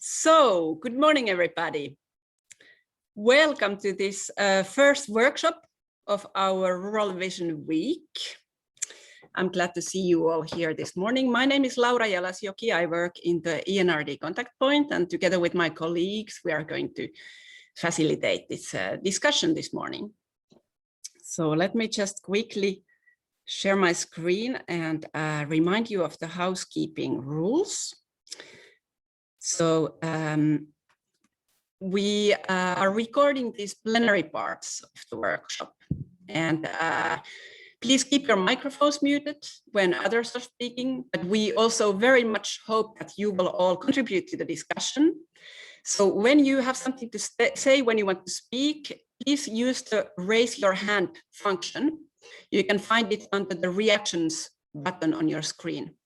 So, good morning, everybody. Welcome to this first workshop of our Rural Vision Week. I'm glad to see you all here this morning. My name is Laura Jalasjoki. I work in the ENRD contact point, and together with my colleagues, we are going to facilitate this discussion this morning. So let me just quickly share my screen and remind you of the housekeeping rules. So we are recording these plenary parts of the workshop, and please keep your microphones muted when others are speaking, but we also very much hope that you will all contribute to the discussion. So when you have something to say, when you want to speak, please use the raise your hand function. You can find it under the reactions button on your screen.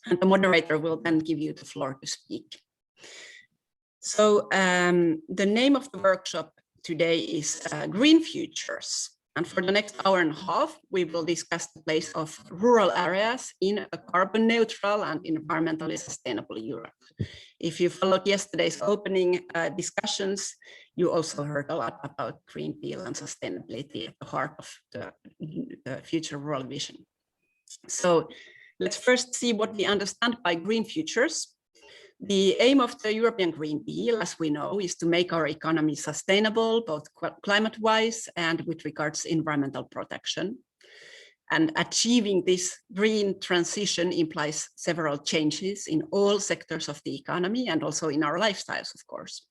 And the moderator will then give you the floor to speak. So the name of the workshop today is Green Futures. And for the next hour and a half, we will discuss the place of rural areas in a carbon neutral and environmentally sustainable Europe. If you followed yesterday's opening discussions, you also heard a lot about Green Deal and sustainability at the heart of the future rural vision. So let's first see what we understand by green futures. The aim of the European Green Deal, as we know, is to make our economy sustainable, both climate-wise and with regards to environmental protection. And achieving this green transition implies several changes in all sectors of the economy and also in our lifestyles, of course.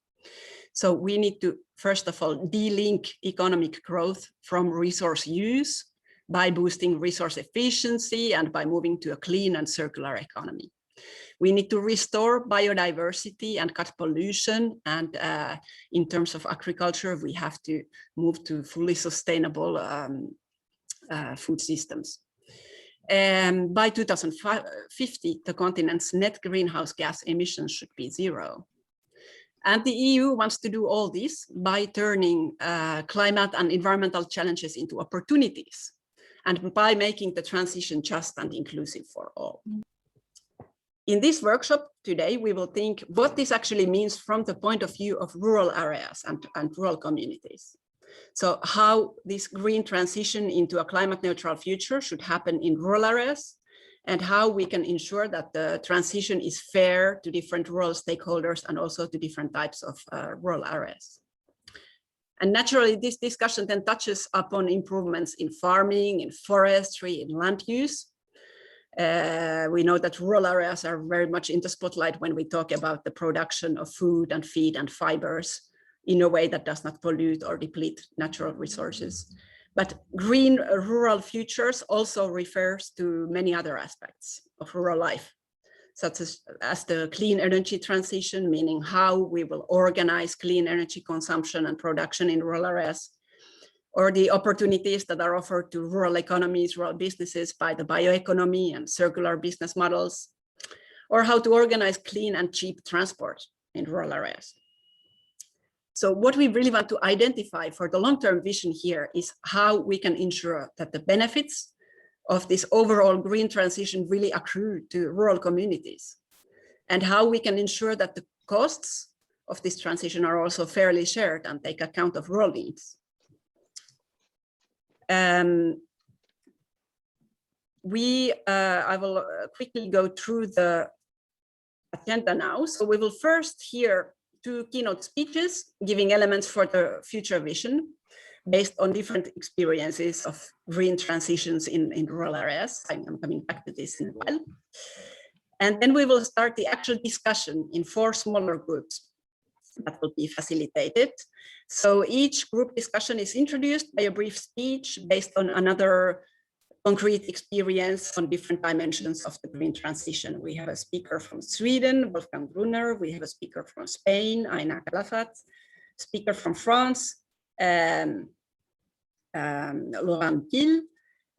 So we need to, first of all, de-link economic growth from resource use by boosting resource efficiency and by moving to a clean and circular economy. We need to restore biodiversity and cut pollution. And in terms of agriculture, we have to move to fully sustainable food systems. And by 2050, the continent's net greenhouse gas emissions should be zero. And the EU wants to do all this by turning climate and environmental challenges into opportunities, and by making the transition just and inclusive for all. In this workshop today, we will think what this actually means from the point of view of rural areas and rural communities. So how this green transition into a climate neutral future should happen in rural areas, and how we can ensure that the transition is fair to different rural stakeholders and also to different types of rural areas. And naturally, this discussion then touches upon improvements in farming, in forestry, in land use. We know that rural areas are very much in the spotlight when we talk about the production of food and feed and fibers in a way that does not pollute or deplete natural resources. But green rural futures also refers to many other aspects of rural life, such as the clean energy transition, meaning how we will organize clean energy consumption and production in rural areas, or the opportunities that are offered to rural economies, rural businesses by the bioeconomy and circular business models, or how to organize clean and cheap transport in rural areas. So what we really want to identify for the long-term vision here is how we can ensure that the benefits of this overall green transition really accrue to rural communities, and how we can ensure that the costs of this transition are also fairly shared and take account of rural needs. I will quickly go through the agenda now. So we will first hear two keynote speeches giving elements for the future vision based on different experiences of green transitions in rural areas. I'm coming back to this in a while. And then we will start the actual discussion in 4 smaller groups that will be facilitated. So each group discussion is introduced by a brief speech based on another concrete experience on different dimensions of the green transition. We have a speaker from Sweden, Wolfgang Brunner. We have a speaker from Spain, AinaCalafat. Speaker from France, Lauranne Pille.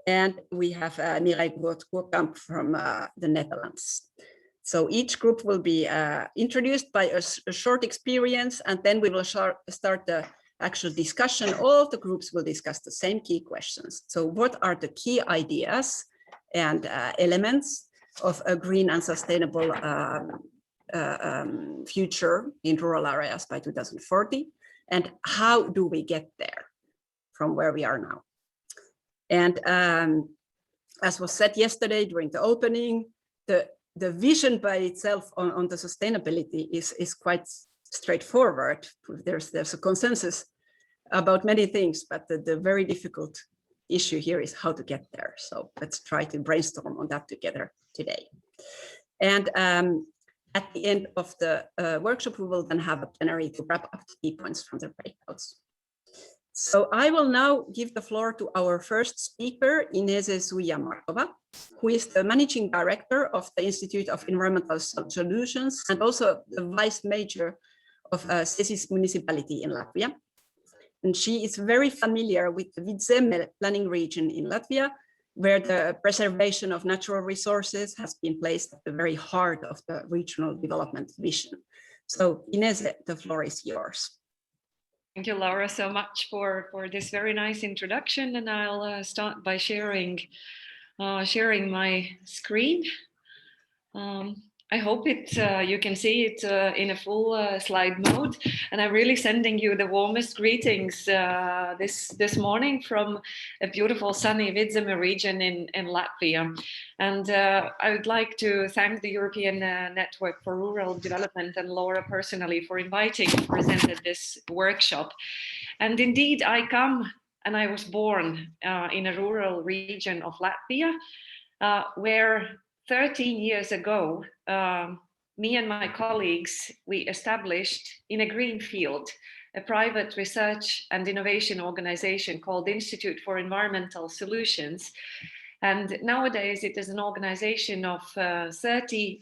And we have Mireille Koerkamp from the Netherlands. So each group will be introduced by a short experience, and then we will start the actual discussion. All of the groups will discuss the same key questions. So what are the key ideas and elements of a green and sustainable future in rural areas by 2040, and how do we get there from where we are now. And as was said yesterday during the opening, the vision by itself on the sustainability is quite straightforward. There's a consensus about many things, but the very difficult issue here is how to get there. So let's try to brainstorm on that together today. And at the end of the workshop, we will then have a plenary to wrap up the key points from the breakouts. So I will now give the floor to our first speaker, Inese Suija Markova, who is the Managing Director of the Institute of Environmental Solutions and also the Vice Major of Cesis municipality in Latvia. And she is very familiar with the Vidzeme planning region in Latvia, where the preservation of natural resources has been placed at the very heart of the regional development vision. So Inese, the floor is yours. Thank you, Laura, so much for this very nice introduction. And I'll start by sharing my screen. I hope you can see it in a full slide mode. And I'm really sending you the warmest greetings this morning from a beautiful sunny Vidzeme region in Latvia. And I would like to thank the European Network for Rural Development and Laura personally for inviting and presented this workshop. And indeed, I come and I was born in a rural region of Latvia where 13 years ago, me and my colleagues, we established in a green field a private research and innovation organization called Institute for Environmental Solutions. And nowadays it is an organization of 30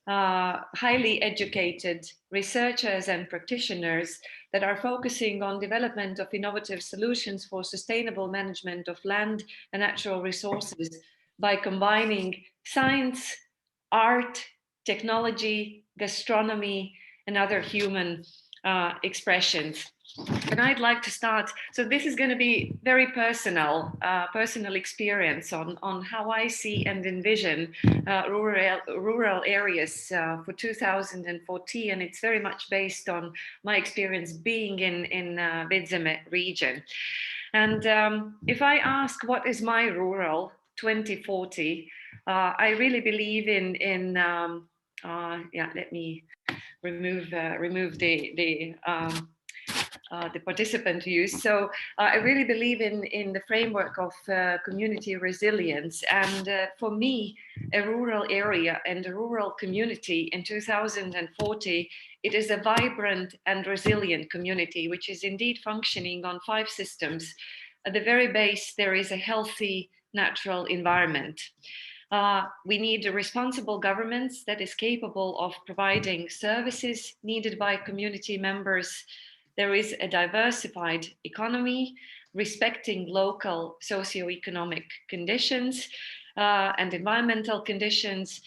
highly educated researchers and practitioners that are focusing on development of innovative solutions for sustainable management of land and natural resources by combining science, art, technology, gastronomy, and other human expressions. And I'd like to start, so this is going to be very personal experience on how I see and envision rural areas for 2040, and it's very much based on my experience being in Vidzeme region. And if I ask what is my rural 2040, I really believe in let me remove the participant views. So I really believe in the framework of community resilience. And for me, a rural area and a rural community in 2040, it is a vibrant and resilient community, which is indeed functioning on 5 systems. At the very base, there is a healthy natural environment. We need a responsible government that is capable of providing services needed by community members. There is a diversified economy, respecting local socioeconomic conditions and environmental conditions.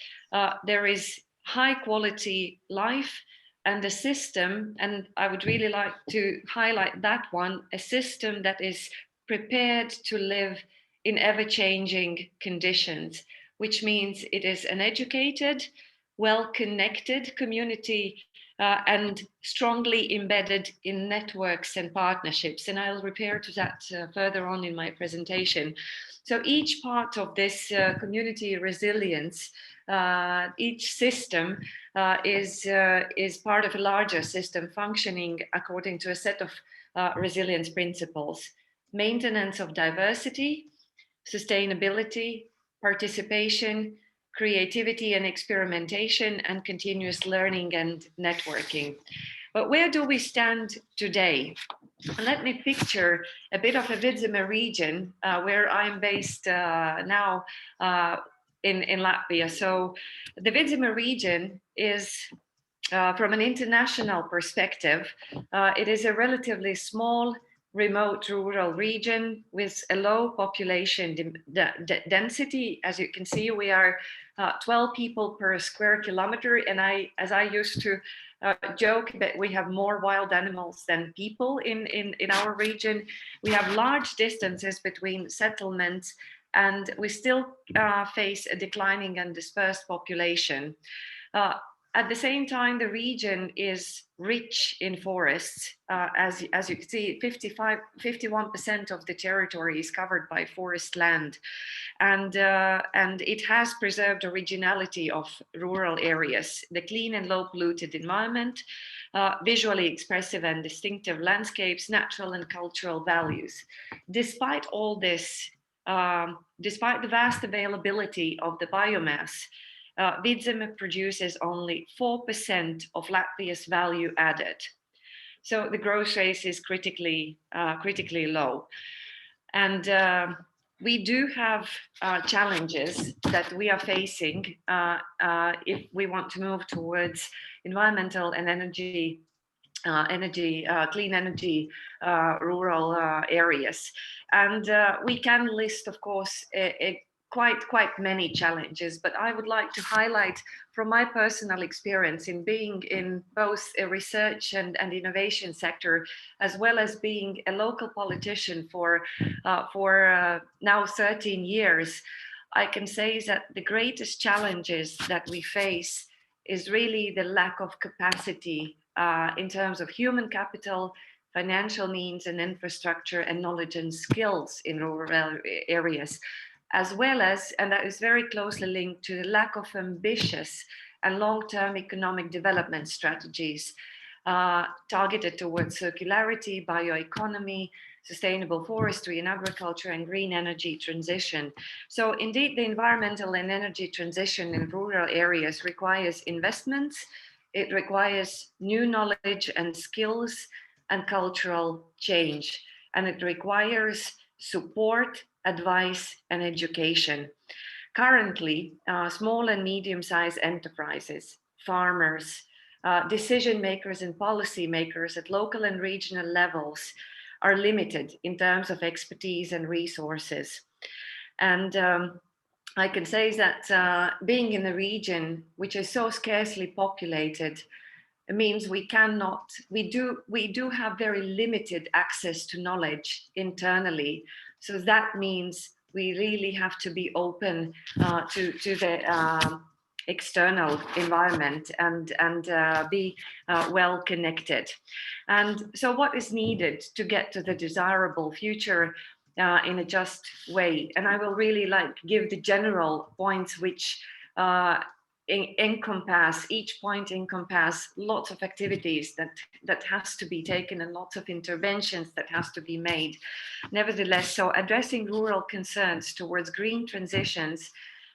There is high quality life and a system, and I would really like to highlight that one, a system that is prepared to live in ever-changing conditions, which means it is an educated, well-connected community and strongly embedded in networks and partnerships. And I'll refer to that further on in my presentation. So each part of this community resilience, each system is part of a larger system functioning according to a set of resilience principles: maintenance of diversity, sustainability, participation, creativity and experimentation, and continuous learning and networking. But where do we stand today? Let me picture a bit of a Vidzeme region where I'm based now in Latvia. So the Vidzeme region is, from an international perspective, it is a relatively small, remote rural region with a low population density. As you can see, we are 12 people per square kilometer. And as I used to joke that we have more wild animals than people in our region. We have large distances between settlements, and we still face a declining and dispersed population. At the same time, the region is rich in forests. As you can see, 51% of the territory is covered by forest land. And it has preserved originality of rural areas, the clean and low polluted environment, visually expressive and distinctive landscapes, natural and cultural values. Despite all this, despite the vast availability of the biomass, Vidzeme produces only 4% of Latvia's value added. So the growth rate is critically low. And we do have challenges that we are facing if we want to move towards environmental and clean energy rural areas. And we can list, of course, quite many challenges, but I would like to highlight from my personal experience in being in both a research and innovation sector, as well as being a local politician for now 13 years. I can say that the greatest challenges that we face is really the lack of capacity in terms of human capital, financial means and infrastructure, and knowledge and skills in rural areas, as well as, and that is very closely linked to the lack of ambitious and long-term economic development strategies targeted towards circularity, bioeconomy, sustainable forestry and agriculture, and green energy transition. So indeed, the environmental and energy transition in rural areas requires investments. It requires new knowledge and skills and cultural change. And it requires support, advice, and education. Currently, small and medium-sized enterprises, farmers, decision makers and policy makers at local and regional levels are limited in terms of expertise and resources. And I can say that being in a region which is so scarcely populated, it means we do have very limited access to knowledge internally. So that means we really have to be open to the external environment and be well connected. And so what is needed to get to the desirable future in a just way? And I will really give the general points which each point encompass lots of activities that has to be taken and lots of interventions that has to be made. Nevertheless, so addressing rural concerns towards green transitions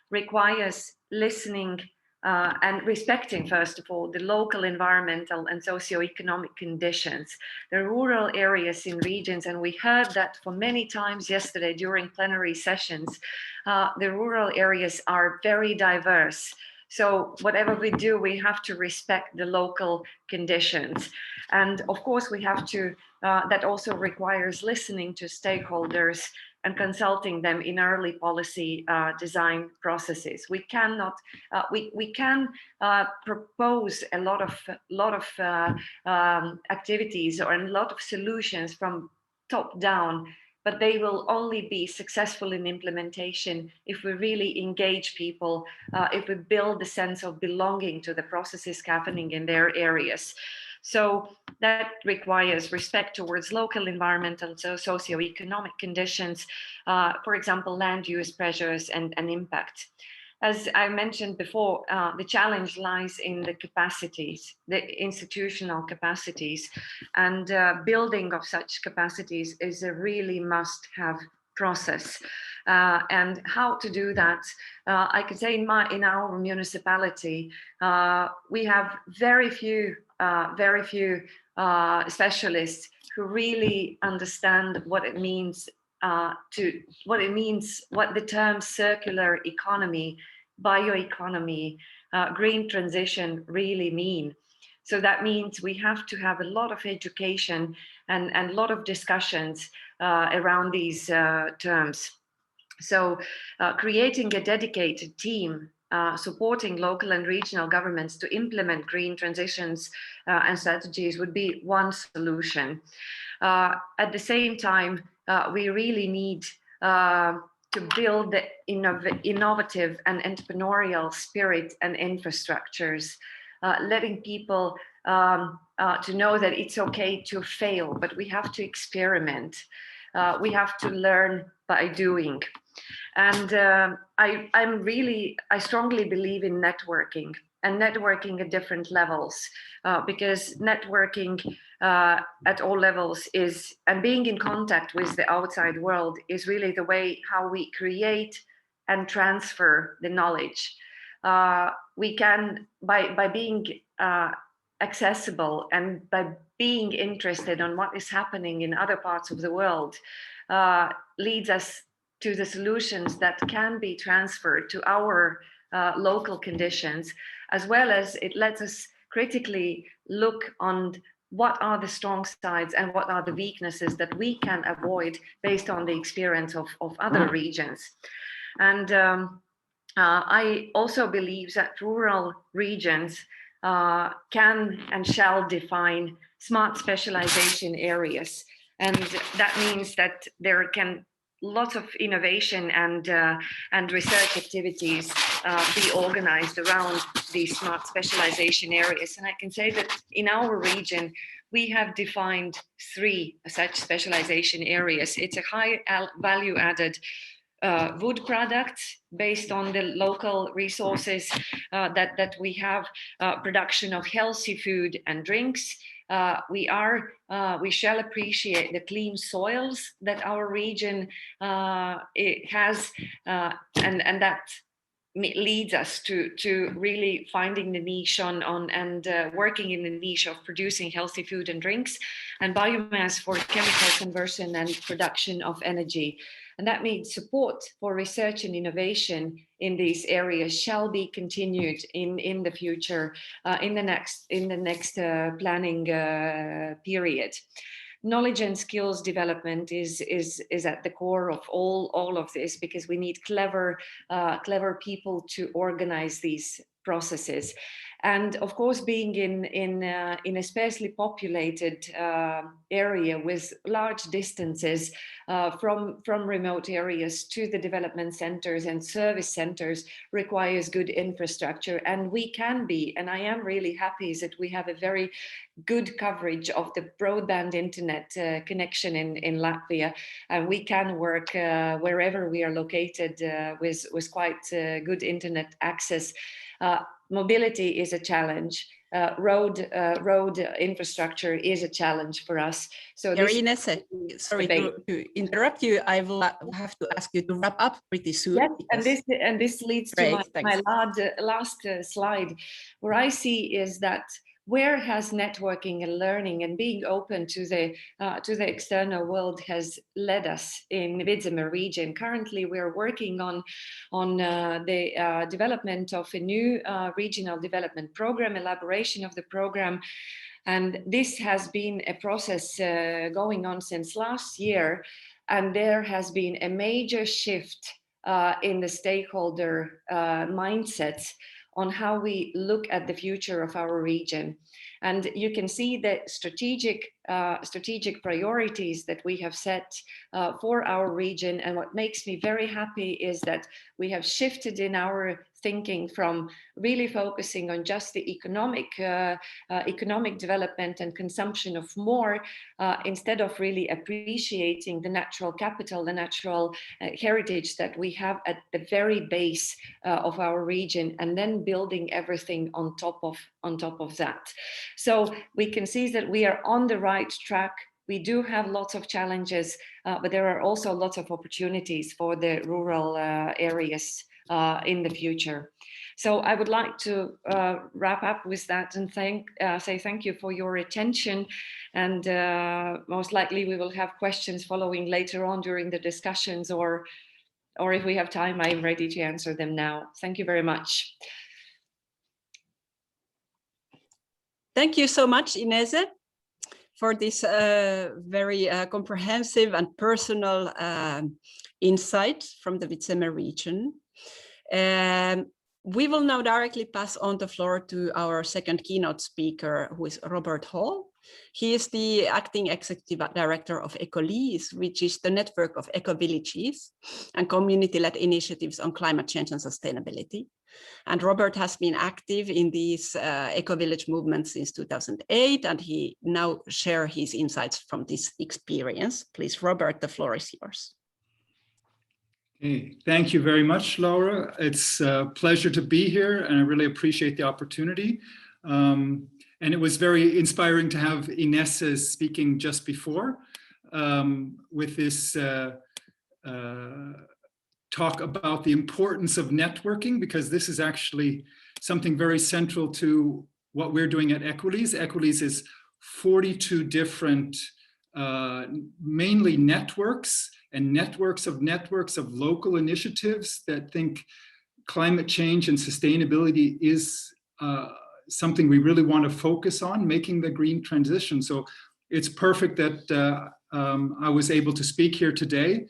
requires listening and respecting, first of all, the local environmental and socioeconomic conditions, the rural areas in regions, and we heard that for many times yesterday during plenary sessions, the rural areas are very diverse. So whatever we do, we have to respect the local conditions. And of course, we have to, that also requires listening to stakeholders and consulting them in early policy design processes. We cannot, we can propose a lot of activities or a lot of solutions from top down, but they will only be successful in implementation if we really engage people, if we build the sense of belonging to the processes happening in their areas. So that requires respect towards local environmental and socioeconomic conditions, for example, land use pressures and impact. As I mentioned before, the challenge lies in the capacities, the institutional capacities, and building of such capacities is a really must-have process. And how to do that, I could say in our municipality, we have very few specialists who really understand what it means what the term circular economy, bioeconomy, green transition really mean. So that means we have to have a lot of education and a lot of discussions around these terms. So creating a dedicated team supporting local and regional governments to implement green transitions and strategies would be one solution. At the same time, we really need to build the innovative and entrepreneurial spirit and infrastructures. letting people to know that it's okay to fail, but we have to experiment. We have to learn by doing. And I strongly believe in networking, and networking at different levels, because networking at all levels is, and being in contact with the outside world is really the way how we create and transfer the knowledge. We can, by being accessible and by being interested on what is happening in other parts of the world, leads us to the solutions that can be transferred to our local conditions, as well as it lets us critically look on what are the strong sides and what are the weaknesses that we can avoid based on the experience of other regions. And I also believe that rural regions can and shall define smart specialization areas. And that means that there can lots of innovation and research activities be organized around these smart specialization areas. And I can say that in our region, we have defined 3 such specialization areas. It's a high value added wood products based on the local resources that we have, production of healthy food and drinks. We shall appreciate the clean soils that our region it has, and that leads us to really finding the niche and working in the niche of producing healthy food and drinks, and biomass for chemical conversion and production of energy. And that means support for research and innovation in these areas shall be continued in the future, in the next planning period. Knowledge and skills development is at the core of all of this, because we need clever people to organize these processes. And of course, being in a sparsely populated area with large distances from remote areas to the development centers and service centers requires good infrastructure. And we can be, and I am really happy that we have a very good coverage of the broadband internet connection in Latvia, and we can work wherever we are located with quite good internet access. Mobility is a challenge. Road infrastructure is a challenge for us. So Inese, sorry to interrupt you. I will have to ask you to wrap up pretty soon. Yes, and this leads to my last slide, where I see is that where has networking and learning and being open to the external world has led us in the Vidzeme region. Currently, we are working on the development of a new regional development program, elaboration of the program. And this has been a process going on since last year. And there has been a major shift in the stakeholder mindsets on how we look at the future of our region. And you can see the strategic priorities that we have set for our region. And what makes me very happy is that we have shifted in our thinking from really focusing on just the economic development and consumption of more, instead of really appreciating the natural capital, the natural heritage that we have at the very base of our region, and then building everything on top of that. So we can see that we are on the right track. We do have lots of challenges, but there are also lots of opportunities for the rural areas in the future. So I would like to wrap up with that and say thank you for your attention. And most likely we will have questions following later on during the discussions, or if we have time, I'm ready to answer them now. Thank you very much. Thank you so much, Inese, for this very comprehensive and personal insight from the Vidzeme region. We will now directly pass on the floor to our second keynote speaker, who is Robert Hall. He is the acting executive director of ECOLISE, which is the network of eco-villages and community-led initiatives on climate change and sustainability. And Robert has been active in these eco-village movements since 2008, and he now shares his insights from this experience. Please, Robert, the floor is yours. Okay, thank you very much, Laura. It's a pleasure to be here, and I really appreciate the opportunity. And it was very inspiring to have Inese speaking just before with this talk about the importance of networking, because this is actually something very central to what we're doing at ECOLISE. ECOLISE is 42 different, mainly networks and networks of local initiatives that think climate change and sustainability is something we really want to focus on, making the green transition. So it's perfect that I was able to speak here today.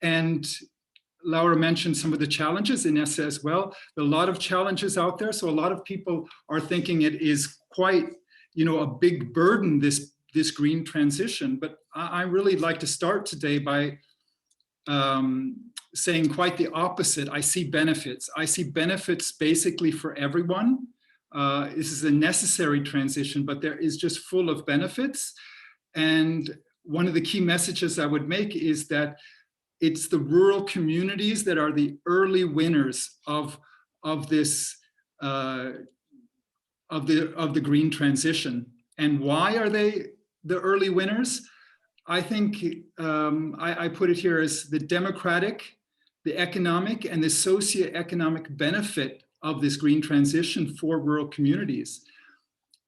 And Laura mentioned some of the challenges, Inese as well. There are a lot of challenges out there. So a lot of people are thinking it is quite, a big burden, this green transition. But I really like to start today by saying quite the opposite. I see benefits. I see benefits basically for everyone. This is a necessary transition, but there is just full of benefits. And one of the key messages I would make is that it's the rural communities that are the early winners of this of the green transition. And why are they the early winners? I think I put it here as the democratic, the economic, and the socioeconomic benefit of this green transition for rural communities.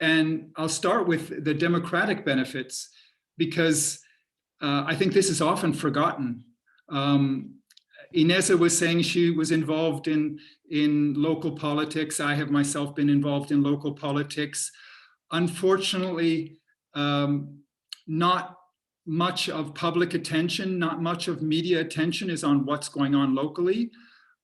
And I'll start with the democratic benefits, because I think this is often forgotten. Inese was saying she was involved in local politics. I have myself been involved in local politics. Unfortunately, not much of public attention, not much of media attention is on what's going on locally.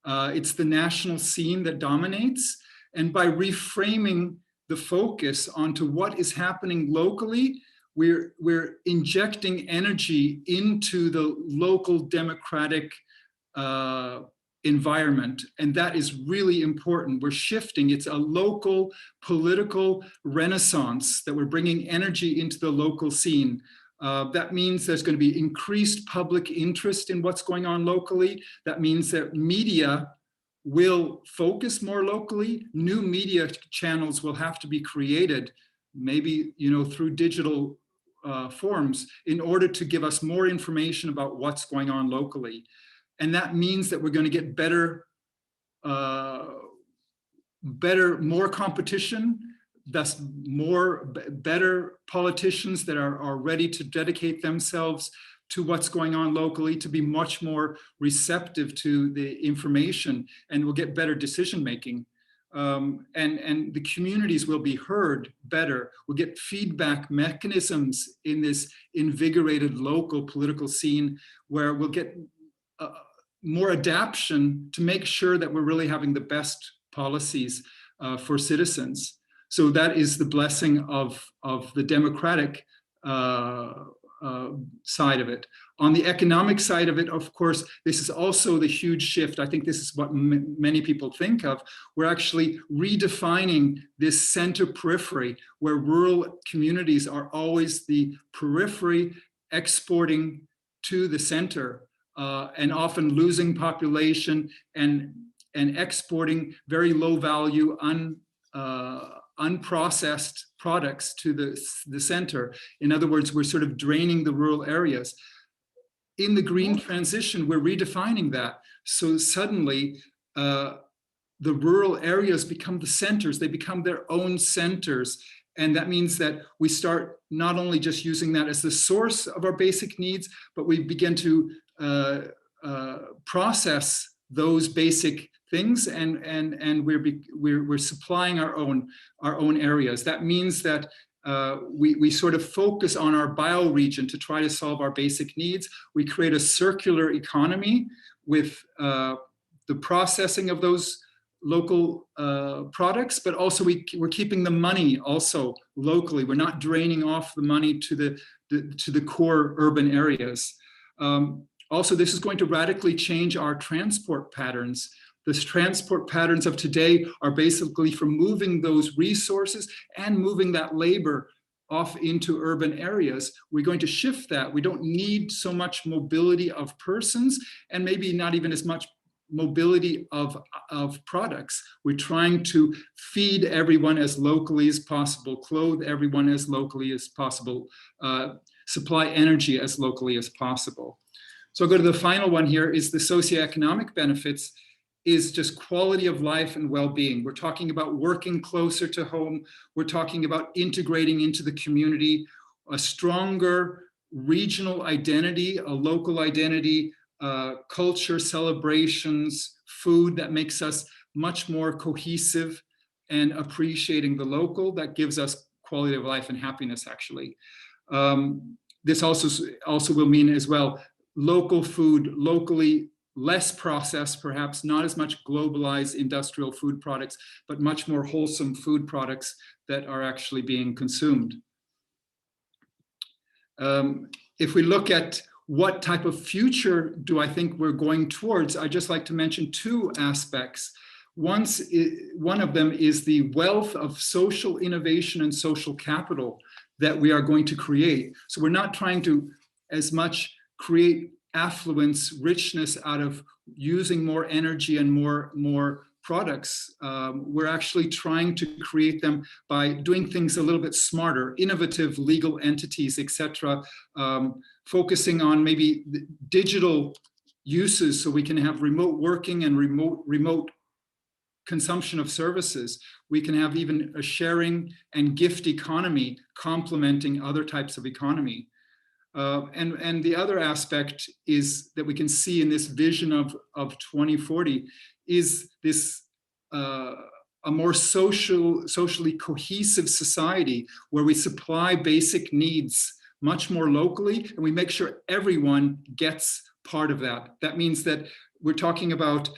It's the national scene that dominates. And by reframing the focus onto what is happening locally, we're injecting energy into the local democratic environment. And that is really important. We're shifting. It's a local political renaissance that we're bringing energy into the local scene. That means there's going to be increased public interest in what's going on locally. That means that media will focus more locally. New media channels will have to be created, maybe through digital forms, in order to give us more information about what's going on locally. And that means that we're going to get better, more competition, thus better politicians that are ready to dedicate themselves to what's going on locally, to be much more receptive to the information, and we'll get better decision making. And the communities will be heard better. We'll get feedback mechanisms in this invigorated local political scene, where we'll get more adaptation to make sure that we're really having the best policies for citizens. So that is the blessing of the democratic side of it. On the economic side of it, of course, this is also the huge shift. I think this is what many people think of. We're actually redefining this center periphery, where rural communities are always the periphery, exporting to the center, and often losing population and exporting very low value, unprocessed products to the center. In other words, we're sort of draining the rural areas. In the green transition, we're redefining that. So suddenly, the rural areas become the centers. They become their own centers. And that means that we start not only just using that as the source of our basic needs, but we begin to process those basic things, and we're supplying our own areas. That means that we sort of focus on our bioregion to try to solve our basic needs. We create a circular economy with the processing of those local products, but also we're keeping the money also locally. We're not draining off the money to the core urban areas. Also, this is going to radically change our transport patterns. The transport patterns of today are basically for moving those resources and moving that labor off into urban areas. We're going to shift that. We don't need so much mobility of persons, and maybe not even as much mobility of products. We're trying to feed everyone as locally as possible, clothe everyone as locally as possible, supply energy as locally as possible. So I'll go to the final one here, is the socioeconomic benefits, is just quality of life and well-being. We're talking about working closer to home. We're talking about integrating into the community, a stronger regional identity, a local identity, culture, celebrations, food that makes us much more cohesive and appreciating the local. That gives us quality of life and happiness, actually. This also will mean as well, local food, locally, less processed, perhaps not as much globalized industrial food products, but much more wholesome food products that are actually being consumed. If we look at what type of future do I think we're going towards, I'd just like to mention two aspects. One of them is the wealth of social innovation and social capital that we are going to create. So we're not trying to as much create affluence, richness out of using more energy and more products. We're actually trying to create them by doing things a little bit smarter, innovative legal entities, etc., focusing on maybe digital uses so we can have remote working and remote consumption of services. We can have even a sharing and gift economy complementing other types of economy. And the other aspect is that we can see in this vision of 2040 is this a more socially cohesive society where we supply basic needs much more locally, and we make sure everyone gets part of that. That means that we're talking about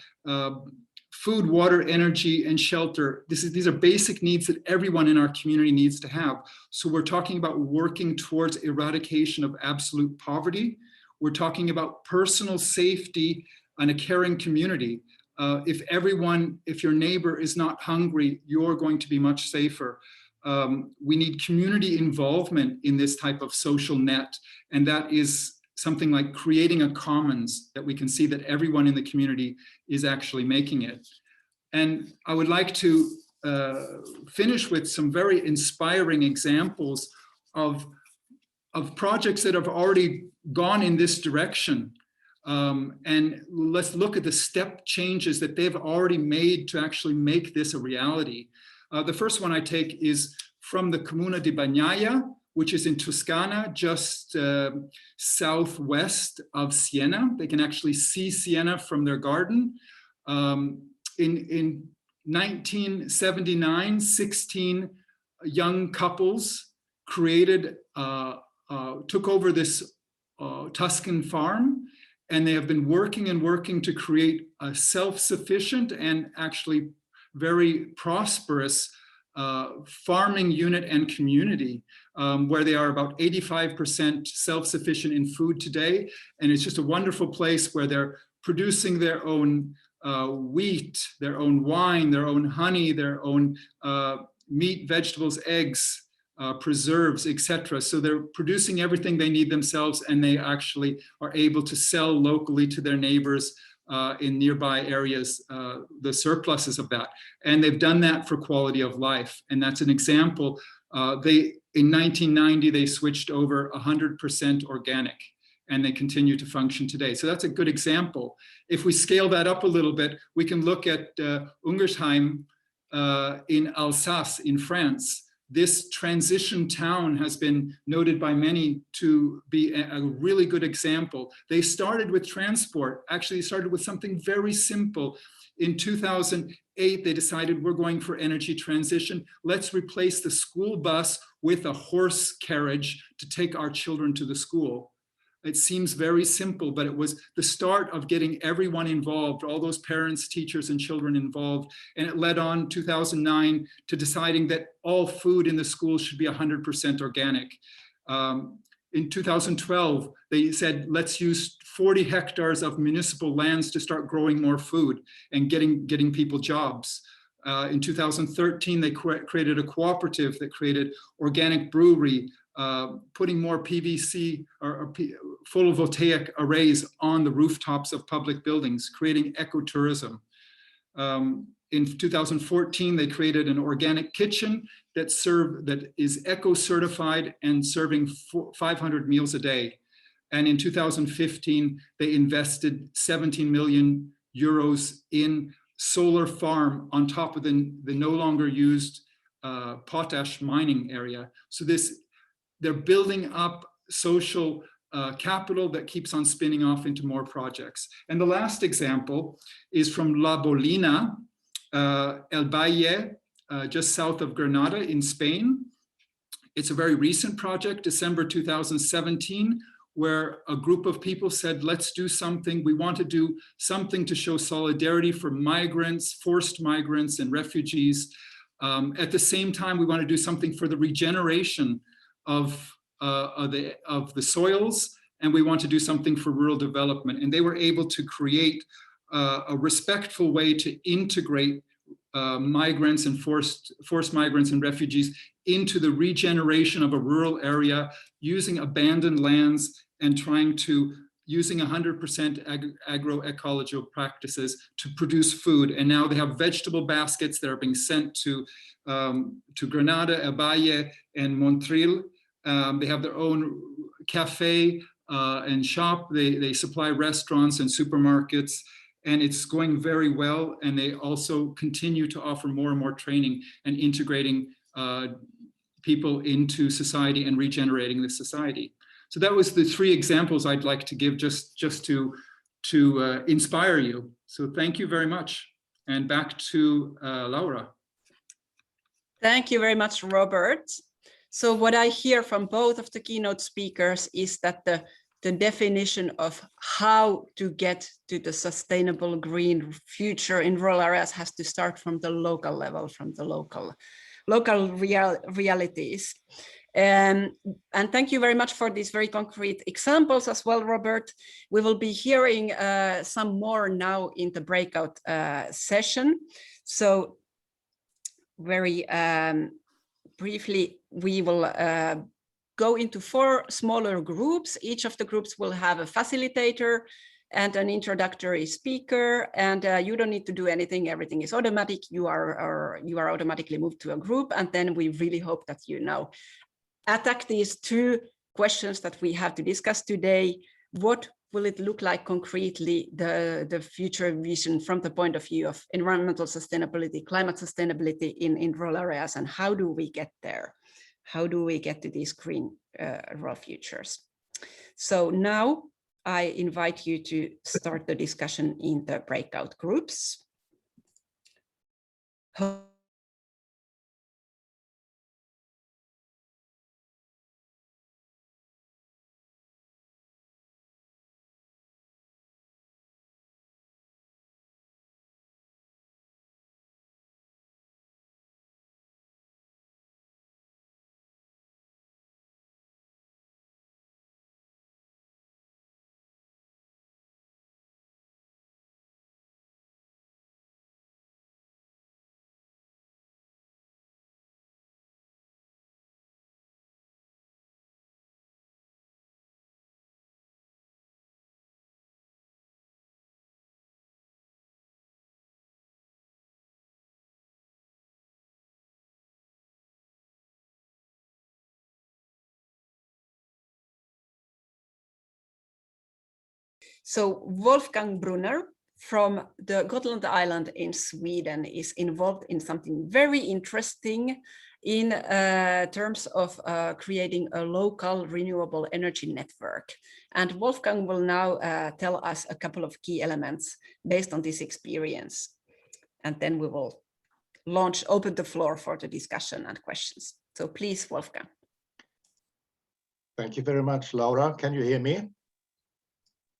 food, water, energy, and shelter. These are basic needs that everyone in our community needs to have. So we're talking about working towards eradication of absolute poverty. We're talking about personal safety and a caring community. If your neighbor is not hungry, you're going to be much safer. We need community involvement in this type of social net, and that is something like creating a commons that we can see that everyone in the community is actually making it. And I would like to finish with some very inspiring examples of projects that have already gone in this direction. And let's look at the step changes that they've already made to actually make this a reality. The first one I take is from the Comuna di Bagnaia, which is in Toscana, just southwest of Siena. They can actually see Siena from their garden. In 1979, 16 young couples took over this Tuscan farm, and they have been working to create a self-sufficient and actually very prosperous farming unit and community, where they are about 85% self-sufficient in food today. And it's just a wonderful place where they're producing their own wheat, their own wine, their own honey, their own meat, vegetables, eggs, preserves, etc. So they're producing everything they need themselves, and they actually are able to sell locally to their neighbors in nearby areas, the surpluses of that. And they've done that for quality of life. And that's an example. In 1990, they switched over 100% organic, and they continue to function today. So that's a good example. If we scale that up a little bit, we can look at Ungersheim in Alsace in France. This transition town has been noted by many to be a really good example. They started with transport, actually started with something very simple. In 2008, they decided we're going for energy transition. Let's replace the school bus with a horse carriage to take our children to the school. It seems very simple, but it was the start of getting everyone involved, all those parents, teachers, and children involved. And it led on 2009 to deciding that all food in the schools should be 100% organic. in 2012, they said, let's use 40 hectares of municipal lands to start growing more food and getting people jobs. In 2013, they created a cooperative that created organic brewery, putting more PVC or photovoltaic arrays on the rooftops of public buildings, creating ecotourism. In 2014, they created an organic kitchen that is eco-certified and serving 500 meals a day. And in 2015, they invested 17 million euros in solar farm on top of the no longer used potash mining area. So they're building up social capital that keeps on spinning off into more projects. And the last example is from La Bolina, El Valle, just south of Granada in Spain. It's a very recent project, December 2017, where a group of people said, let's do something. We want to do something to show solidarity for migrants, forced migrants and refugees. At the same time, we want to do something for the regeneration of the soils, and we want to do something for rural development. And they were able to create a respectful way to integrate migrants and forced migrants and refugees into the regeneration of a rural area, using abandoned lands and trying to using 100% agroecological practices to produce food. And now they have vegetable baskets that are being sent to Granada, El Valle, and Montreal. They have their own cafe and shop. They supply restaurants and supermarkets, and it's going very well. And they also continue to offer more and more training and integrating people into society and regenerating the society. So that was the 3 examples I'd like to give just to inspire you. So thank you very much. And back to Laura. Thank you very much, Robert. So what I hear from both of the keynote speakers is that the definition of how to get to the sustainable green future in rural areas has to start from the local level, from the local realities. And thank you very much for these very concrete examples as well, Robert. We will be hearing some more now in the breakout session. So very briefly, we will go into 4 smaller groups. Each of the groups will have a facilitator and an introductory speaker, and you don't need to do anything. Everything is automatic. You are automatically moved to a group, and then we really hope that you now attack these 2 questions that we have to discuss today. What will it look like concretely, the future vision from the point of view of environmental sustainability, climate sustainability in rural areas, and how do we get there? How do we get to these green rural futures? So now I invite you to start the discussion in the breakout groups. So Wolfgang Brunner from the Gotland Island in Sweden is involved in something very interesting in terms of creating a local renewable energy network. And Wolfgang will now tell us a couple of key elements based on this experience. And then we will open the floor for the discussion and questions. So please, Wolfgang. Thank you very much, Laura. Can you hear me?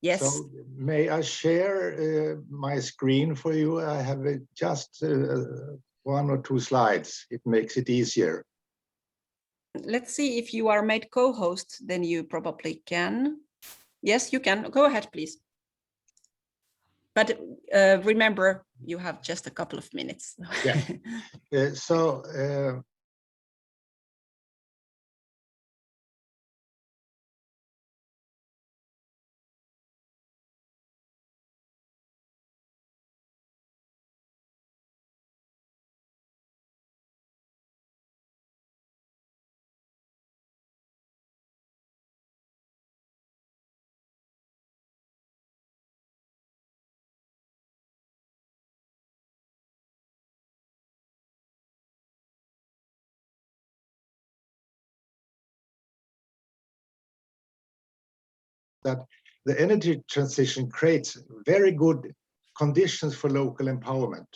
Yes. So may I share my screen for you? I have just 1 or 2 slides. It makes it easier. let's see if you are made co-host, then you probably can. Yes, you can. Go ahead, please. But remember, you have just a couple of minutes. Yeah. that the energy transition creates very good conditions for local empowerment,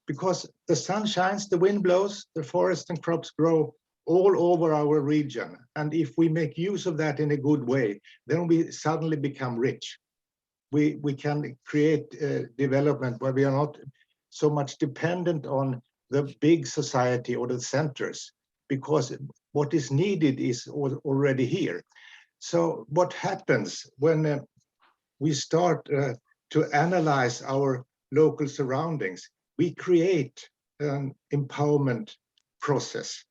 because the sun shines, the wind blows, the forests and crops grow all over our region. And if we make use of that in a good way, then we suddenly become rich. We can create development where we are not so much dependent on the big society or the centers, because what is needed is already here. So what happens when we start to analyze our local surroundings? We create an empowerment process,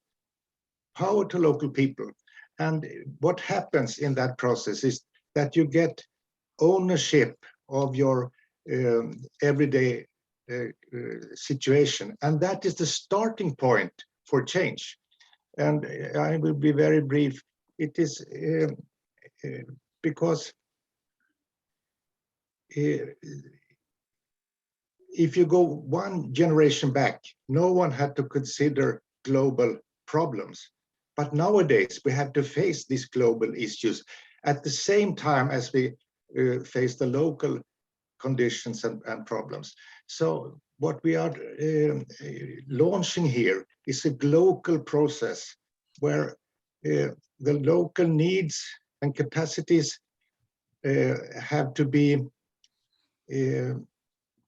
power to local people. And what happens in that process is that you get ownership of your everyday situation. And that is the starting point for change. And I will be very brief. It is because if you go one generation back, no one had to consider global problems. But nowadays, we have to face these global issues at the same time as we face the local conditions and problems. So what we are launching here is a global process where the local needs and capacities have to be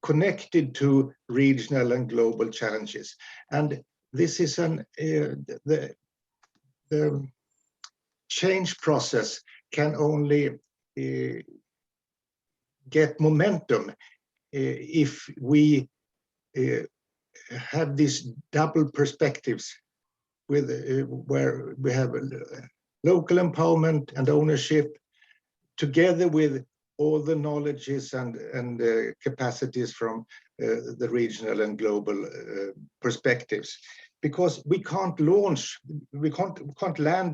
connected to regional and global challenges. And this is the change process can only get momentum if we have these double perspectives with where we have local empowerment and ownership together with all the knowledges and capacities from the regional and global perspectives. Because we can't land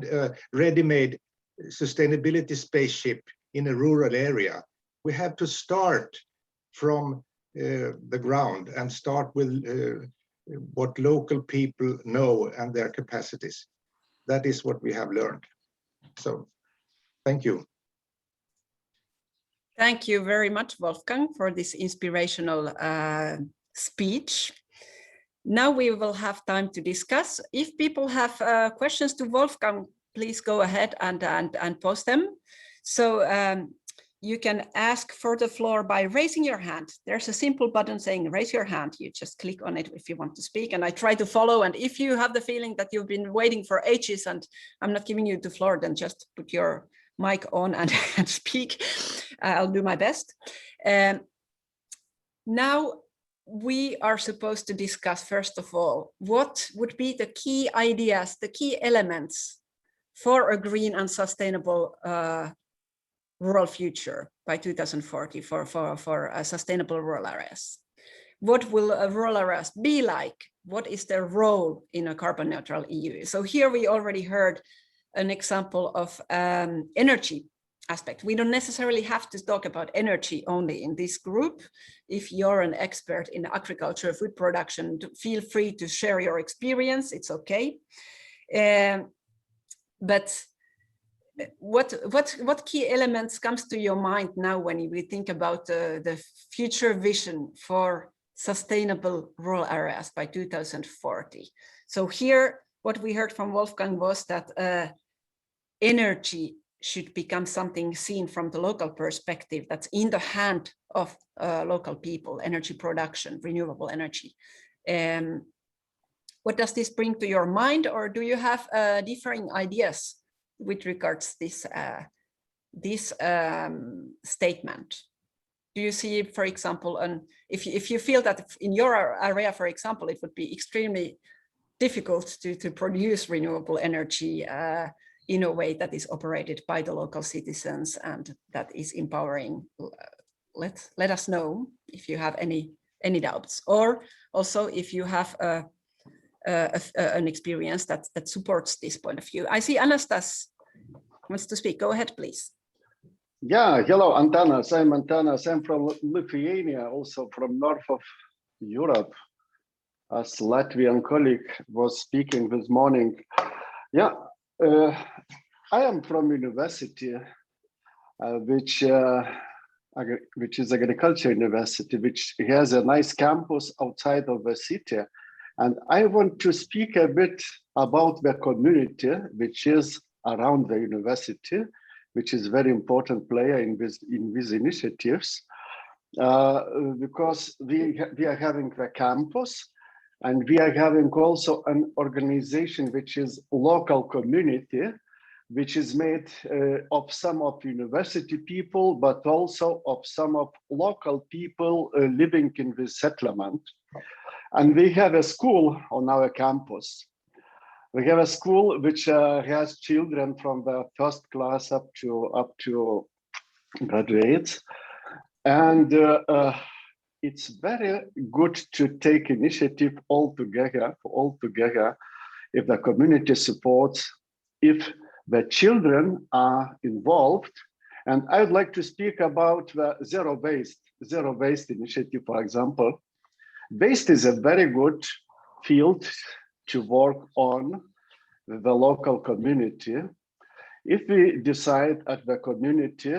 a ready-made sustainability spaceship in a rural area. We have to start from the ground and start with what local people know and their capacities. That is what we have learned. So, thank you. Thank you very much, Wolfgang, for this inspirational speech. Now we will have time to discuss. If people have questions to Wolfgang, please go ahead and post them. So you can ask for the floor by raising your hand. There's a simple button saying raise your hand. You just click on it if you want to speak, and I try to follow. And if you have the feeling that you've been waiting for ages and I'm not giving you the floor, then just put your mic on and speak. I'll do my best. Now we are supposed to discuss, first of all, what would be the key ideas, the key elements for a green and sustainable rural future by 2040 for sustainable rural areas. What will rural areas be like? What is their role in a carbon neutral EU? So here we already heard an example of energy aspect. We don't necessarily have to talk about energy only in this group. If you're an expert in agriculture, food production, feel free to share your experience, it's okay. But what key elements comes to your mind now when we think about the future vision for sustainable rural areas by 2040? So here, what we heard from Wolfgang was that energy should become something seen from the local perspective, that's in the hand of local people, energy production, renewable energy. what does this bring to your mind, or do you have differing ideas with regards this statement? Do you see, for example, if you feel that in your area, for example, it would be extremely difficult to produce renewable energy in a way that is operated by the local citizens and that is empowering, let us know if you have any doubts, or also if you have an experience that supports this point of view. I see Anastas wants to speak. Go ahead, please. Yeah, hello, Antanas. I'm Antanas. I'm from Lithuania, also from north of Europe. As Latvian colleague was speaking this morning. Yeah, I am from university, which is agriculture university, which has a nice campus outside of the city. And I want to speak a bit about the community, which is around the university, which is very important player in these initiatives, because we are having the campus, and we are having also an organization which is local community, which is made of some of university people, but also of some of local people living in this settlement. And we have a school on our campus. We have a school which has children from the first class up to graduates, and it's very good to take initiative all together. If the community supports, if the children are involved. And I would like to speak about the zero waste initiative, for example. Waste is a very good field to work on the local community. If we decide at the community,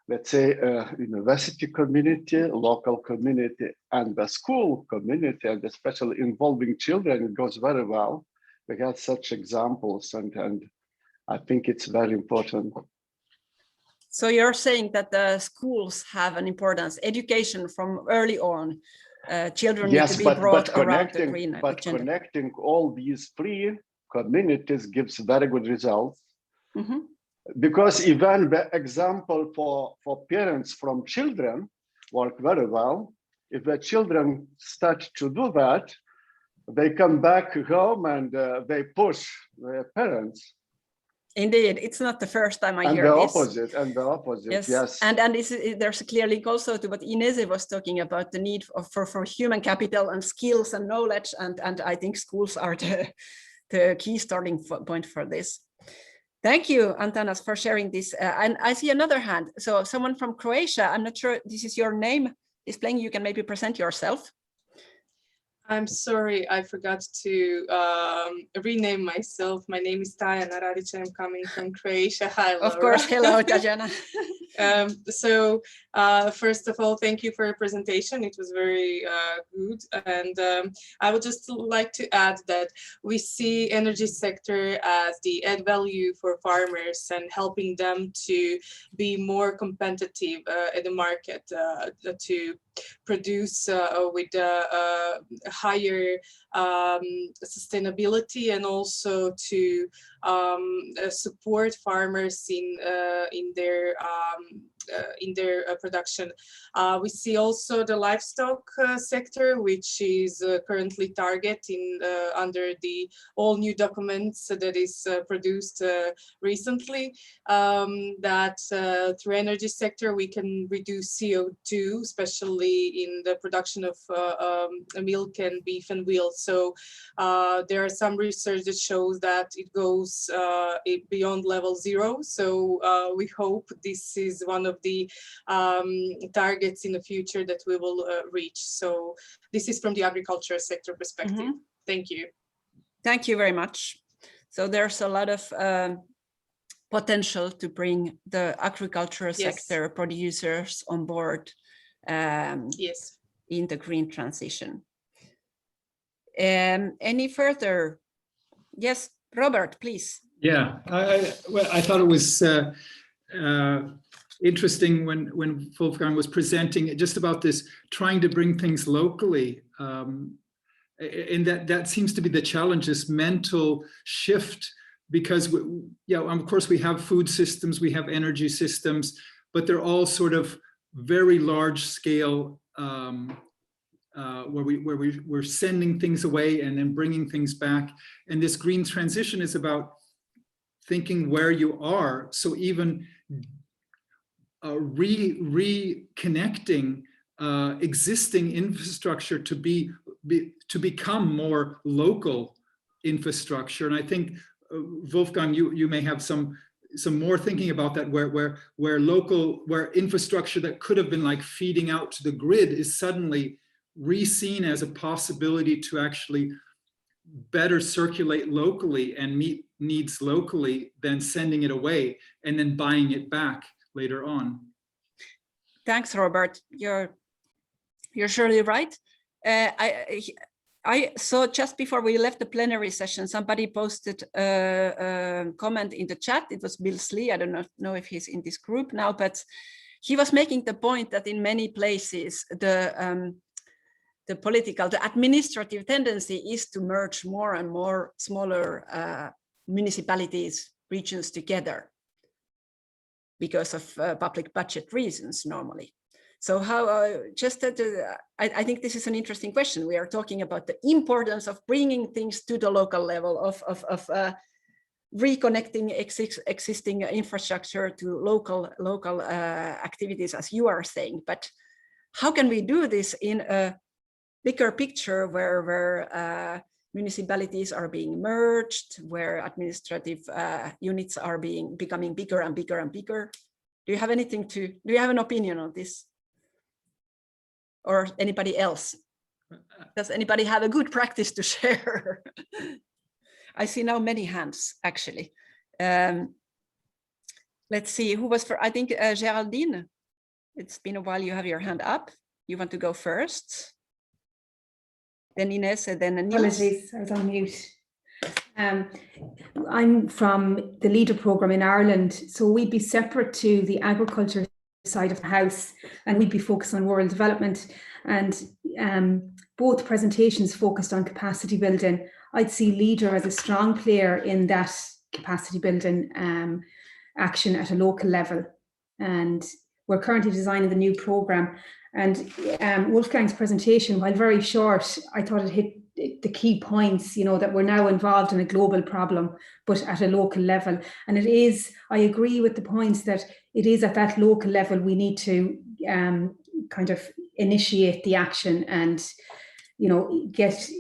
let's say university community, local community, and the school community, and especially involving children, it goes very well. We have such examples, and I think it's very important. So you're saying that the schools have an importance, education from early on. Children need to be brought around the green agenda. But connecting all these three communities gives very good results. Mm-hmm. Because even the example for parents from children work very well. If the children start to do that, they come back home and they push their parents. Indeed, it's not the first time I hear this. And the opposite, yes. And there's a clear link also to what Inese was talking about, the need for human capital and skills and knowledge. And I think schools are the key starting point for this. Thank you, Antanas, for sharing this. And I see another hand. So someone from Croatia, I'm not sure this is your name displaying. You can maybe present yourself. I'm sorry, I forgot to rename myself. My name is Tajana Radic. I'm coming from Croatia. Hi, Laura. Of course, hello, Tajana. So first of all, thank you for your presentation. It was very good. And I would just like to add that we see energy sector as the add value for farmers and helping them to be more competitive in the market, to produce with higher sustainability, and also to support farmers in their production. We see also the livestock sector, which is currently targeting under the all new documents that is produced recently, that through energy sector we can reduce CO2, especially in the production of milk and beef and veal. So there are some research that shows that it goes beyond level 0. So we hope this is one of the targets in the future that we will reach. So this is from the agriculture sector perspective. Mm-hmm. Thank you. Thank you very much. So there's a lot of potential to bring the agricultural sector producers on board in the green transition. Any further? Yes, Robert, please. Yeah, I thought it was interesting when Wolfgang was presenting just about this, trying to bring things locally. and that seems to be the challenge, this mental shift, because of course we have food systems, we have energy systems, but they're all sort of very large scale, where we're sending things away and then bringing things back. And this green transition is about thinking where you are. So even reconnecting existing infrastructure to become more local infrastructure. And I think Wolfgang, you may have some more thinking about that, where infrastructure that could have been like feeding out to the grid is suddenly re-seen as a possibility to actually better circulate locally and meet needs locally than sending it away and then buying it back later on. Thanks, Robert. You're surely right. I saw just before we left the plenary session, somebody posted a comment in the chat. It was Bill Slee. I don't know if he's in this group now, but he was making the point that in many places, the administrative tendency is to merge more and more smaller municipalities, regions together because of public budget reasons normally. So how, I think this is an interesting question. We are talking about the importance of bringing things to the local level, of reconnecting existing infrastructure to local activities, as you are saying. But how can we do this in a bigger picture where municipalities are being merged, where administrative units are becoming bigger and bigger and bigger? Do you have an opinion on this? Or anybody else? Does anybody have a good practice to share? I see now many hands, actually. Let's see, who was for, I think Geraldine. It's been a while, you have your hand up. You want to go first? Then Inese, then Niels. Apologies, I was on mute. I'm from the LEADER programme in Ireland, so we'd be separate to the agriculture side of the house, and we'd be focused on rural development, and both presentations focused on capacity building. I'd see LEADER as a strong player in that capacity building action at a local level, and we're currently designing the new programme. And Wolfgang's presentation, while very short, I thought it hit the key points, you know, that we're now involved in a global problem, but at a local level. And it is, I agree with the points that it is at that local level we need to kind of initiate the action and, you know, get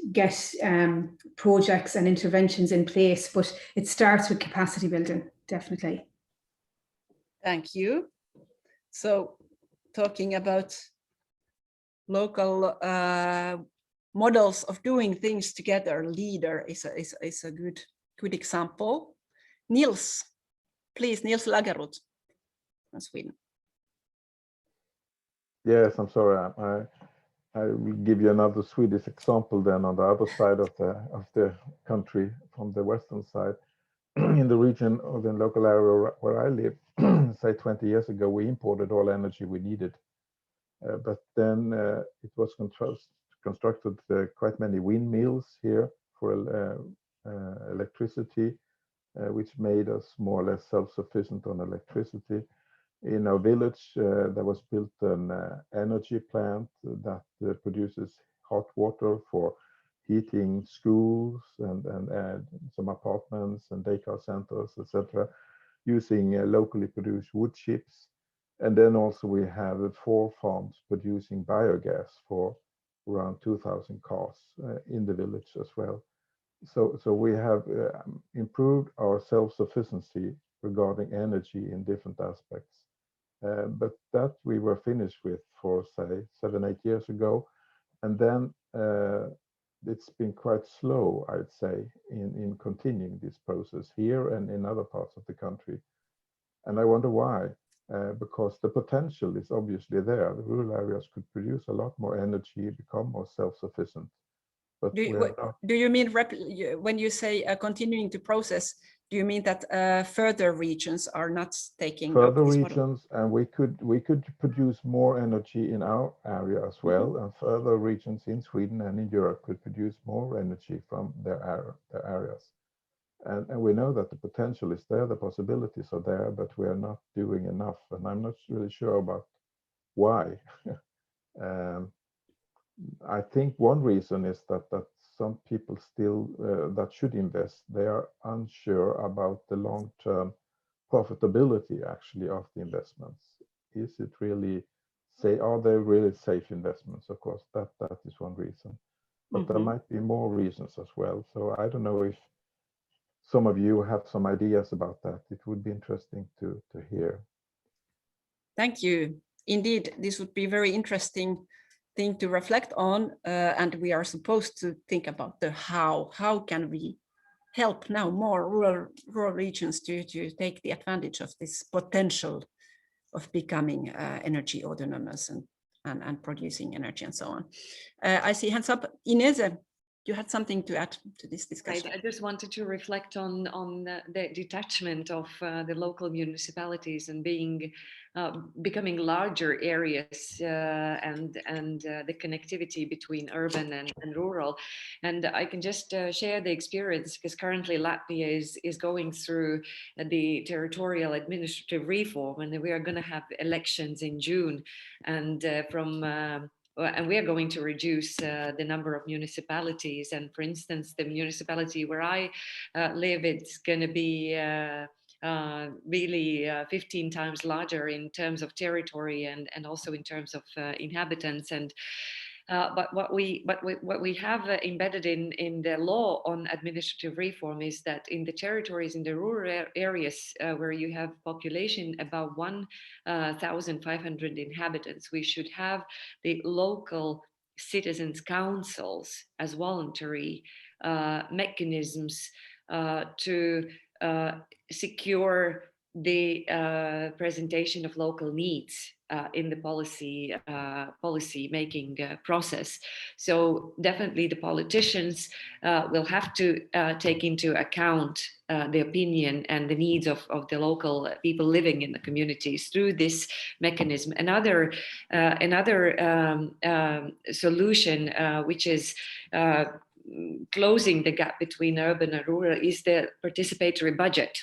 projects and interventions in place. But it starts with capacity building, definitely. Thank you. So talking about local models of doing things together, LEADER is a good example. Niels, please, Niels Lagerud from Sweden. Yes, I'm sorry. I will give you another Swedish example then on the other side of the country, from the western side. In the region of the local area where I live, say 20 years ago, we imported all energy we needed. But then it was constructed quite many windmills here for electricity, which made us more or less self-sufficient on electricity. In our village, there was built an energy plant that produces hot water for heating schools and some apartments and daycare centers, etc., using locally produced wood chips. And then also we have 4 farms producing biogas for around 2,000 cars in the village as well. So we have improved our self-sufficiency regarding energy in different aspects. But that we were finished with for, say, 7-8 years ago. And then it's been quite slow, I'd say, in continuing this process here and in other parts of the country. And I wonder why. Because the potential is obviously there. The rural areas could produce a lot more energy, become more self-sufficient. But do you mean when you say continuing to process, Do you mean that further regions are not taking further up this regions, model? and we could produce more energy in our area as well, and further regions in Sweden and in Europe could produce more energy from their areas. And we know that the potential is there, the possibilities are there, but we are not doing enough, and I'm not really sure about why. I think one reason is that some people still that should invest, they are unsure about the long-term profitability actually of the investments. Is it really are they really safe investments? Of course, that is one reason, but there might be more reasons as well. So I don't know if some of you have some ideas about that. It would be interesting to hear. Thank you. Indeed, this would be very interesting thing to reflect on, and we are supposed to think about the how can we help now more rural regions to take the advantage of this potential of becoming energy autonomous and producing energy and so on. I see hands up. Inese, you had something to add to this discussion. I just wanted to reflect on the detachment of the local municipalities and becoming larger areas and the connectivity between urban and rural. And I can just share the experience, because currently Latvia is going through the territorial administrative reform, and we are going to have elections in June, and and we are going to reduce the number of municipalities. And for instance, the municipality where I live, it's going to be really 15 times larger in terms of territory and also in terms of inhabitants. And but what we have embedded in the law on administrative reform is that in the territories, in the rural areas where you have population about 1,500 inhabitants, we should have the local citizens councils as voluntary mechanisms to secure the presentation of local needs in the policy making process. So definitely the politicians will have to take into account the opinion and the needs of the local people living in the communities through this mechanism. Another solution which is closing the gap between urban and rural is the participatory budget.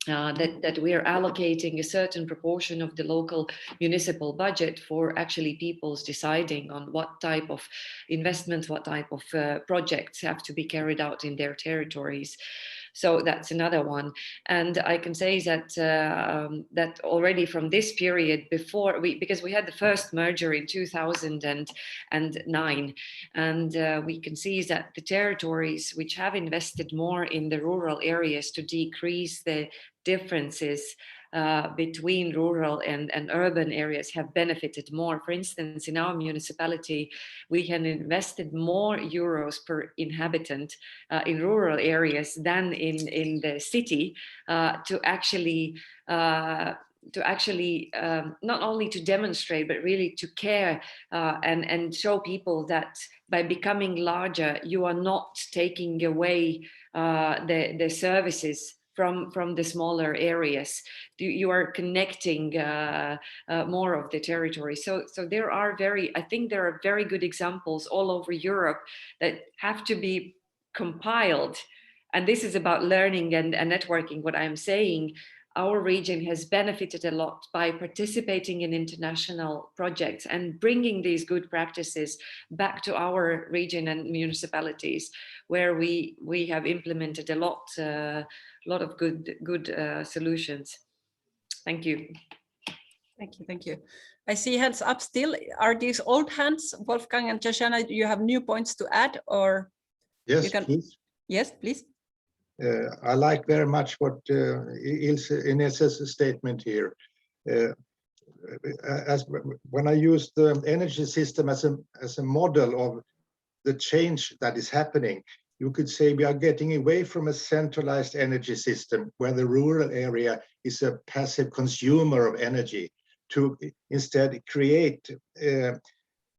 That we are allocating a certain proportion of the local municipal budget for actually people's deciding on what type of investments, what type of projects have to be carried out in their territories. So that's another one. And I can say that that already from this period before, because we had the first merger in 2009, and we can see that the territories which have invested more in the rural areas to decrease the differences between rural and urban areas have benefited more. For instance, in our municipality, we have invested more euros per inhabitant in rural areas than in the city to actually not only to demonstrate, but really to care and show people that by becoming larger, you are not taking away the services from the smaller areas. You are connecting more of the territory. So there are I think there are very good examples all over Europe that have to be compiled. And this is about learning and networking. What I'm saying, our region has benefited a lot by participating in international projects and bringing these good practices back to our region and municipalities, where we have implemented a lot of good solutions. Thank you. Thank you. I see hands up still. Are these old hands, Wolfgang and Shoshana? Do you have new points to add, or? Yes, please. Yes, please. I like very much what Inese's statement here. When I use the energy system as a model of the change that is happening, you could say we are getting away from a centralized energy system where the rural area is a passive consumer of energy to instead create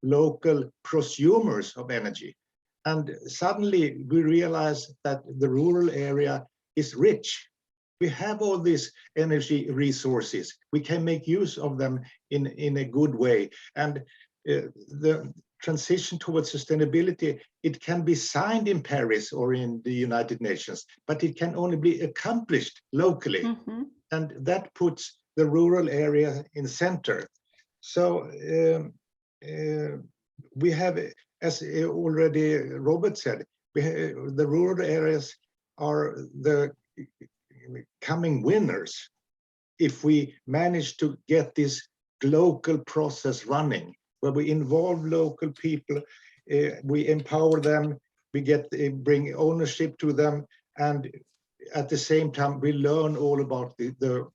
local prosumers of energy. And suddenly we realize that the rural area is rich We have all these energy resources. We can make use of them in a good way. And the transition towards sustainability, it can be signed in Paris or in the United Nations, but it can only be accomplished locally. Mm-hmm. And that puts the rural area in center. So we have, as already Robert said, the rural areas are the coming winners if we manage to get this local process running, where we involve local people, we empower them, we bring ownership to them, and at the same time we learn all about the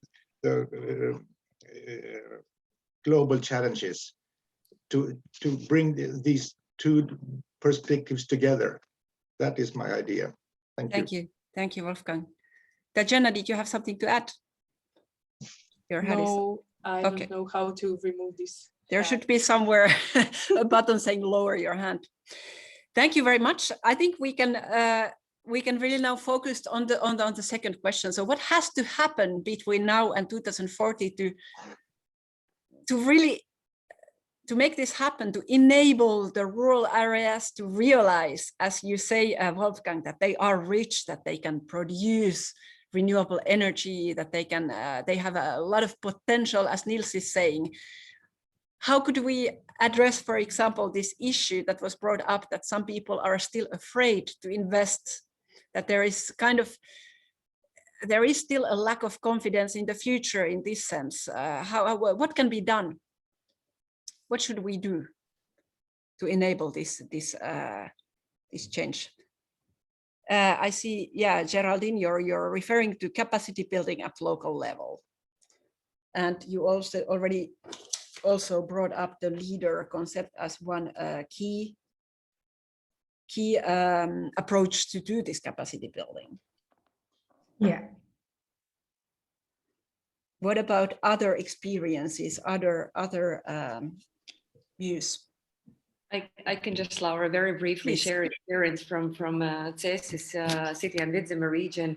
global challenges to bring these two perspectives together. That is my idea. Thank you. Thank you, Wolfgang. Tatjana, did you have something to add? Your hand is No, I okay. don't know how to remove this. There should be somewhere a button saying lower your hand. Thank you very much. I think we can really now focus on the second question. So what has to happen between now and 2040 to make this happen, to enable the rural areas to realize, as you say, Wolfgang, that they are rich, that they can produce renewable energy, that they have a lot of potential, as Niels is saying. How could we address, for example, this issue that was brought up, that some people are still afraid to invest, that there is still a lack of confidence in the future in this sense? What can be done? What should we do to enable this change? I see, yeah, Geraldine, you're referring to capacity building at local level. And you already brought up the leader concept as one key approach to do this capacity building. Yeah. What about other experiences, other views? I can just, Laura, very briefly Please. share experience from Cesis city and Vidzeme region.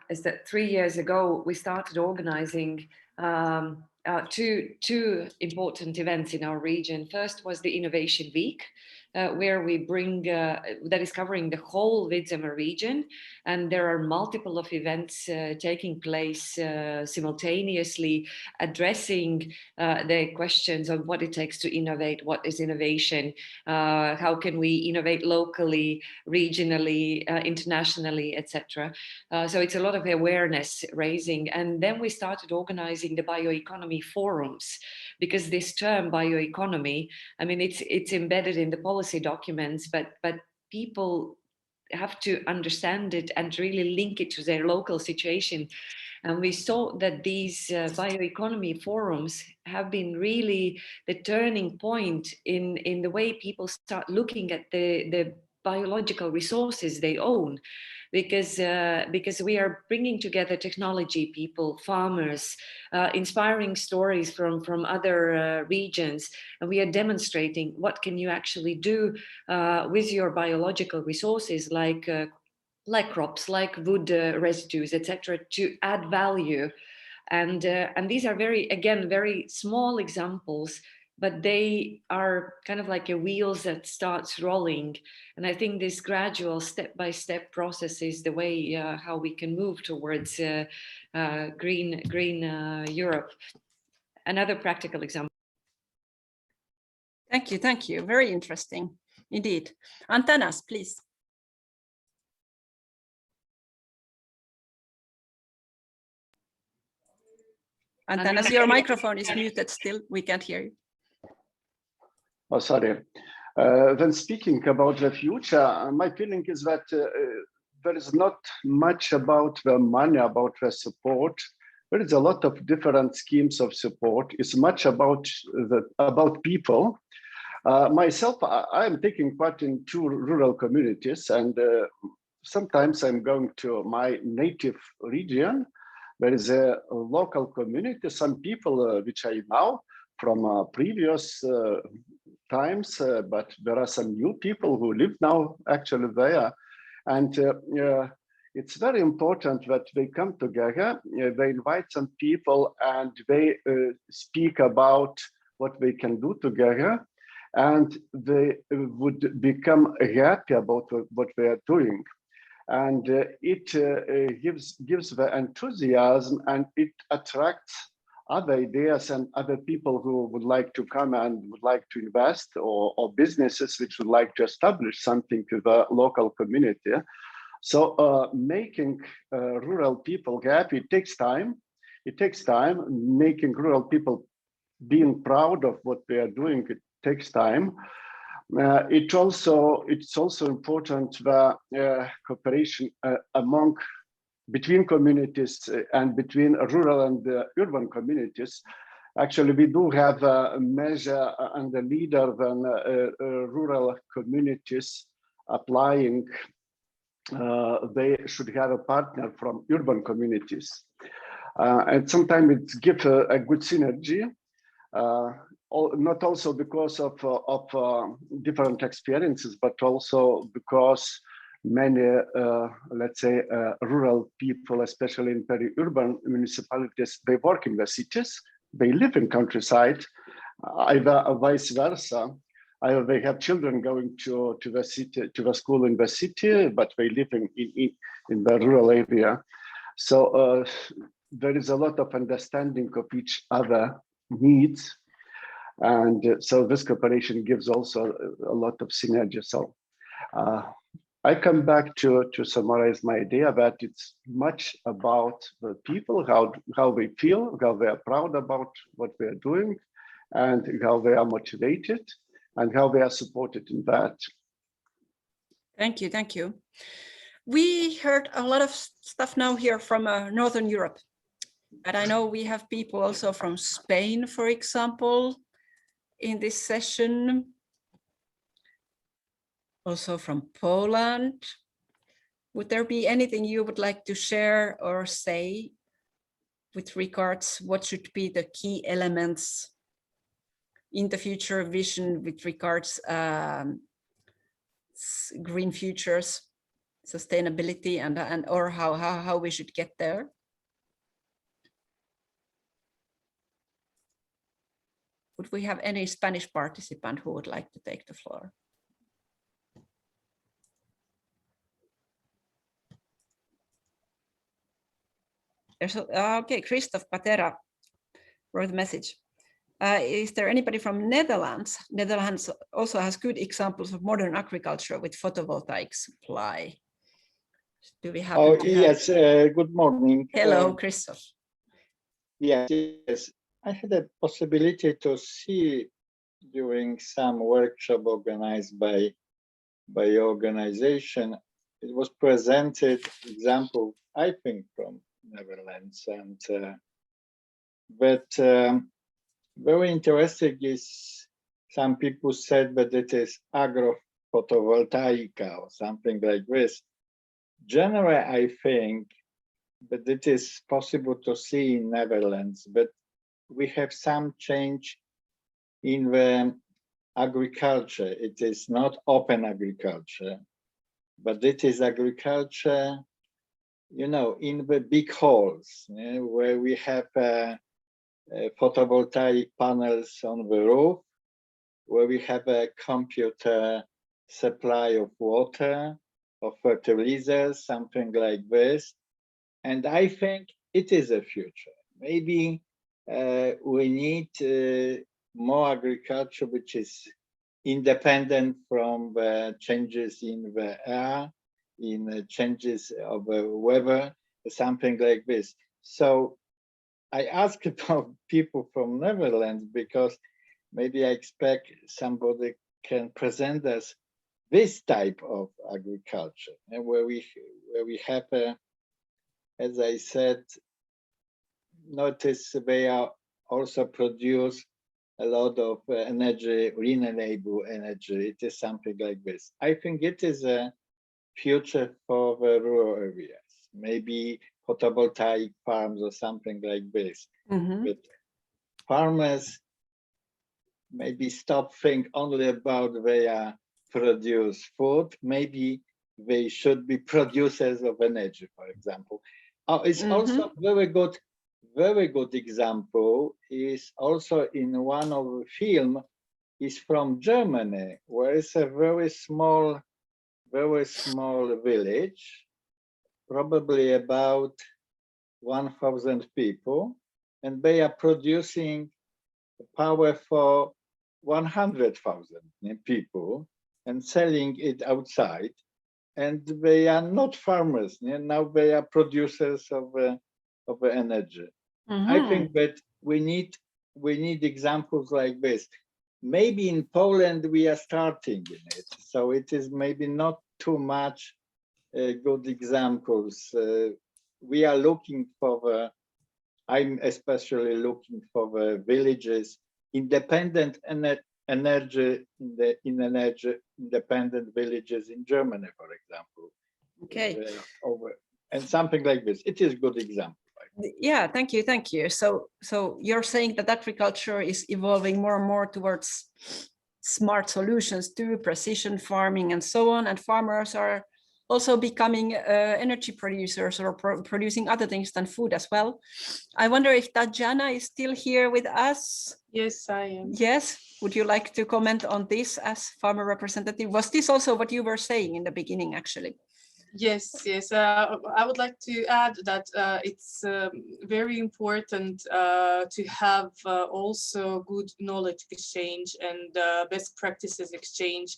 Is that 3 years ago we started organizing two important events in our region. First was the Innovation Week, where we bring, that is covering the whole Vidzeme region. And there are multiple of events taking place simultaneously, addressing the questions of what it takes to innovate, what is innovation, how can we innovate locally, regionally, internationally, etc. So it's a lot of awareness raising. And then we started organizing the bioeconomy forums, because this term bioeconomy, I mean, it's embedded in the policy documents, but people have to understand it and really link it to their local situation. And we saw that these bioeconomy forums have been really the turning point in the way people start looking at the biological resources they own. Because we are bringing together technology people, farmers, inspiring stories from other regions, and we are demonstrating what can you actually do with your biological resources, like crops, like wood residues, etc., to add value. And these are very small examples, but they are kind of like a wheels that starts rolling. And I think this gradual step-by-step process is the way how we can move towards green Europe. Another practical example. Thank you. Very interesting indeed. Antanas, please. Antanas, your microphone is muted still. We can't hear you. Oh, sorry. When speaking about the future, my feeling is that there is not much about the money, about the support. There is a lot of different schemes of support. It's much about people. Myself, I am taking part in 2 rural communities, and sometimes I'm going to my native region. There is a local community, some people which I know from previous times, but there are some new people who live now actually there. And it's very important that they come together, they invite some people and they speak about what they can do together, and they would become happy about what they are doing. And it gives the enthusiasm, and it attracts other ideas and other people who would like to come and would like to invest, or businesses which would like to establish something to the local community. So making rural people happy, it takes time. It takes time. Making rural people being proud of what they are doing, it takes time. It's also important the cooperation between communities and between rural and urban communities. Actually, we do have a measure and a leader than rural communities applying. They should have a partner from urban communities. And sometimes it gives a good synergy. Not also because of different experiences, but also because many, let's say, rural people, especially in peri-urban municipalities, they work in the cities, they live in countryside, either vice versa. Either they have children going to the city, to the school in the city, but they live in the rural area. So there is a lot of understanding of each other needs. And so this cooperation gives also a lot of synergy. So I come back to summarize my idea that it's much about the people, how they feel, how they are proud about what they are doing, and how they are motivated, and how they are supported in that. Thank you, thank you. We heard a lot of stuff now here from Northern Europe, but I know we have people also from Spain, for example, in this session, also from Poland. Would there be anything you would like to share or say with regards what should be the key elements in the future vision with regards green futures, sustainability, and or how we should get there? Would we have any Spanish participant who would like to take the floor? There's okay, Christoph Patera wrote a message. Is there anybody from Netherlands? Netherlands also has good examples of modern agriculture with photovoltaic supply. Do we have? Oh, yes, good morning. Hello, Christoph. Yes. I had a possibility to see during some workshop organized by organization. It was presented example, I think, from Netherlands, and but very interesting is some people said that it is agrophotovoltaica or something like this. Generally, I think that it is possible to see in Netherlands, but we have some change in the agriculture. It is not open agriculture, but it is agriculture, you know, in the big halls, where we have photovoltaic panels on the roof, where we have a computer supply of water, of fertilizers, something like this. And I think it is a future. Maybe we need more agriculture which is independent from the changes in the air, in the changes of the weather, something like this. So I ask about people from Netherlands because maybe I expect somebody can present us this type of agriculture, and where we have a, as I said, notice they are also produce a lot of energy, renewable energy. It is something like this. I think it is a future for the rural areas, maybe photovoltaic farms or something like this. Mm-hmm. But farmers maybe stop think only about their produce food, maybe they should be producers of energy, for example. It's also very good example is also in one of the film is from Germany, where it's a very small village, probably about 1,000 people, and they are producing power for 100,000 people and selling it outside. And they are not farmers. Now they are producers of energy. I think that we need examples like this. Maybe in Poland we are starting in it, so it is maybe not too much good examples. We are looking for I'm especially looking for the villages, independent energy independent villages in Germany, for example. Okay. And something like this. It is a good example. Yeah, thank you. So you're saying that agriculture is evolving more and more towards smart solutions to precision farming and so on, and farmers are also becoming energy producers or producing other things than food as well. I wonder if Tatjana is still here with us. Yes, I am. Yes, would you like to comment on this as farmer representative? Was this also what you were saying in the beginning, actually? Yes. I would like to add that it's very important to have also good knowledge exchange and best practices exchange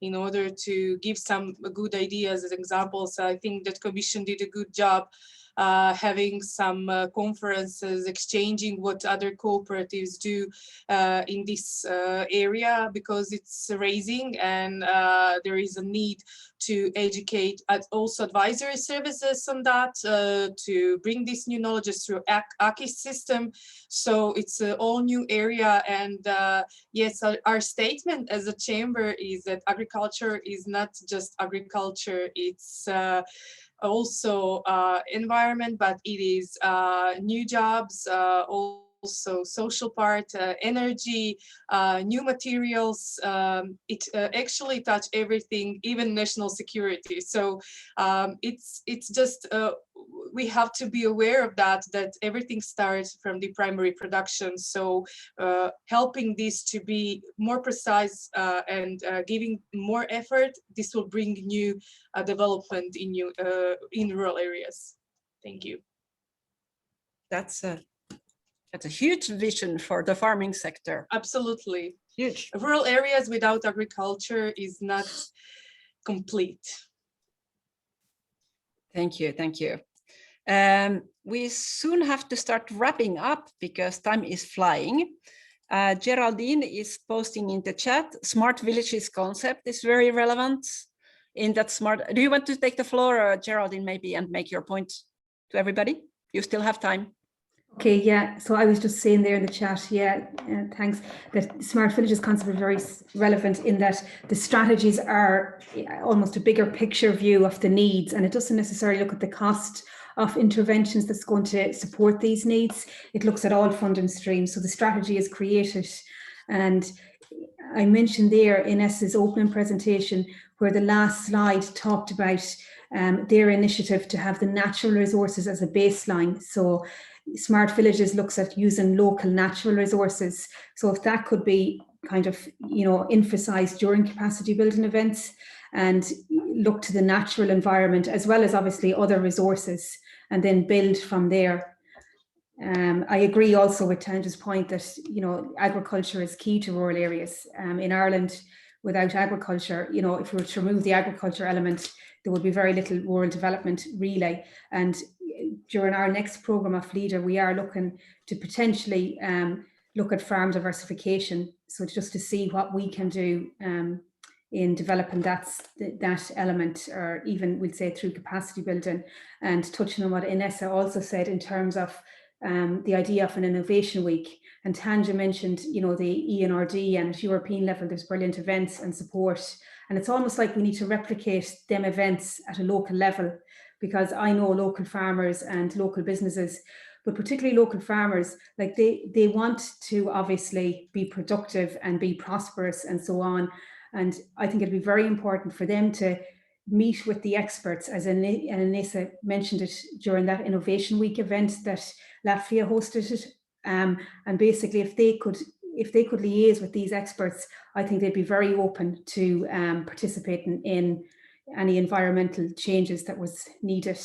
in order to give some good ideas as examples. I think that Commission did a good job having some conferences, exchanging what other cooperatives do in this area, because it's raising and there is a need to educate also advisory services on that, to bring this new knowledge through AKI system. So it's an all new area, and yes, our statement as a chamber is that agriculture is not just agriculture, it's also environment, but it is new jobs, also social part, energy, new materials. It actually touch everything, even national security. So it's just we have to be aware of that everything starts from the primary production. So helping this to be more precise and giving more effort, this will bring new development in rural areas. Thank you. That's a huge vision for the farming sector. Absolutely. Huge. Rural areas without agriculture is not complete. Thank you. We soon have to start wrapping up because time is flying. Geraldine is posting in the chat, smart villages concept is very relevant in that smart. Do you want to take the floor, Geraldine, maybe, and make your point to everybody? You still have time. Okay, yeah, so I was just saying there in the chat, yeah, thanks, that smart villages concept is very relevant in that the strategies are almost a bigger picture view of the needs, and it doesn't necessarily look at the cost of interventions that's going to support these needs. It looks at all funding streams, so the strategy is created. And I mentioned there in Inese's opening presentation where the last slide talked about their initiative to have the natural resources as a baseline. So Smart Villages looks at using local natural resources. So if that could be kind of, emphasized during capacity building events and look to the natural environment as well as obviously other resources and then build from there. I agree also with Tanja's point that, agriculture is key to rural areas. In Ireland, without agriculture, if we were to remove the agriculture element, there would be very little rural development really. And during our next programme of LEADER, we are looking to potentially look at farm diversification. So just to see what we can do in developing that element, or even we'd say through capacity building, and touching on what Inese also said in terms of the idea of an innovation week. And Tanja mentioned, the ENRD, and at European level, there's brilliant events and support. And it's almost like we need to replicate them events at a local level, because I know local farmers and local businesses, but particularly local farmers, like they want to obviously be productive and be prosperous and so on. And I think it'd be very important for them to meet with the experts, as Inese mentioned it during that Innovation Week event that Latvia hosted it. And basically, if they could liaise with these experts, I think they'd be very open to participating in any environmental changes that was needed.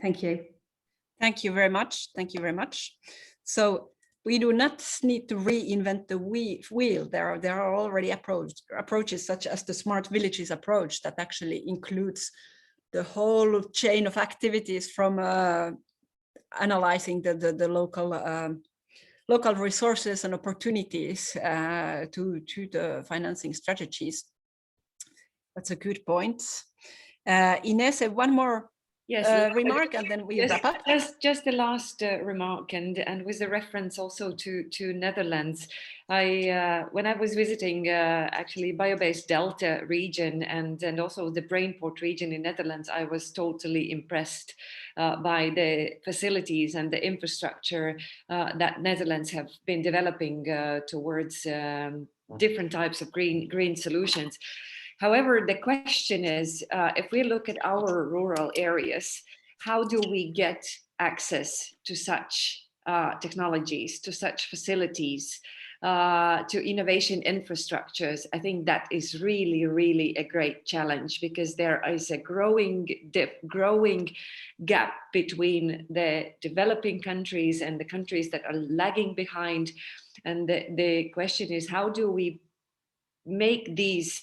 Thank you. Thank you very much. Thank you very much. So we do not need to reinvent the wheel. There are already approaches such as the Smart Villages approach that actually includes the whole chain of activities from analyzing the local resources and opportunities to the financing strategies. That's a good point. Inese, one more remark and then we wrap up. Just the last remark, and with the reference also to Netherlands. When I was visiting actually bio-based Delta region and also the Brainport region in Netherlands, I was totally impressed by the facilities and the infrastructure that Netherlands have been developing towards different types of green solutions. However, the question is, if we look at our rural areas, how do we get access to such technologies, to such facilities, to innovation infrastructures? I think that is really, really a great challenge, because there is a growing gap between the developing countries and the countries that are lagging behind. And the question is, how do we make these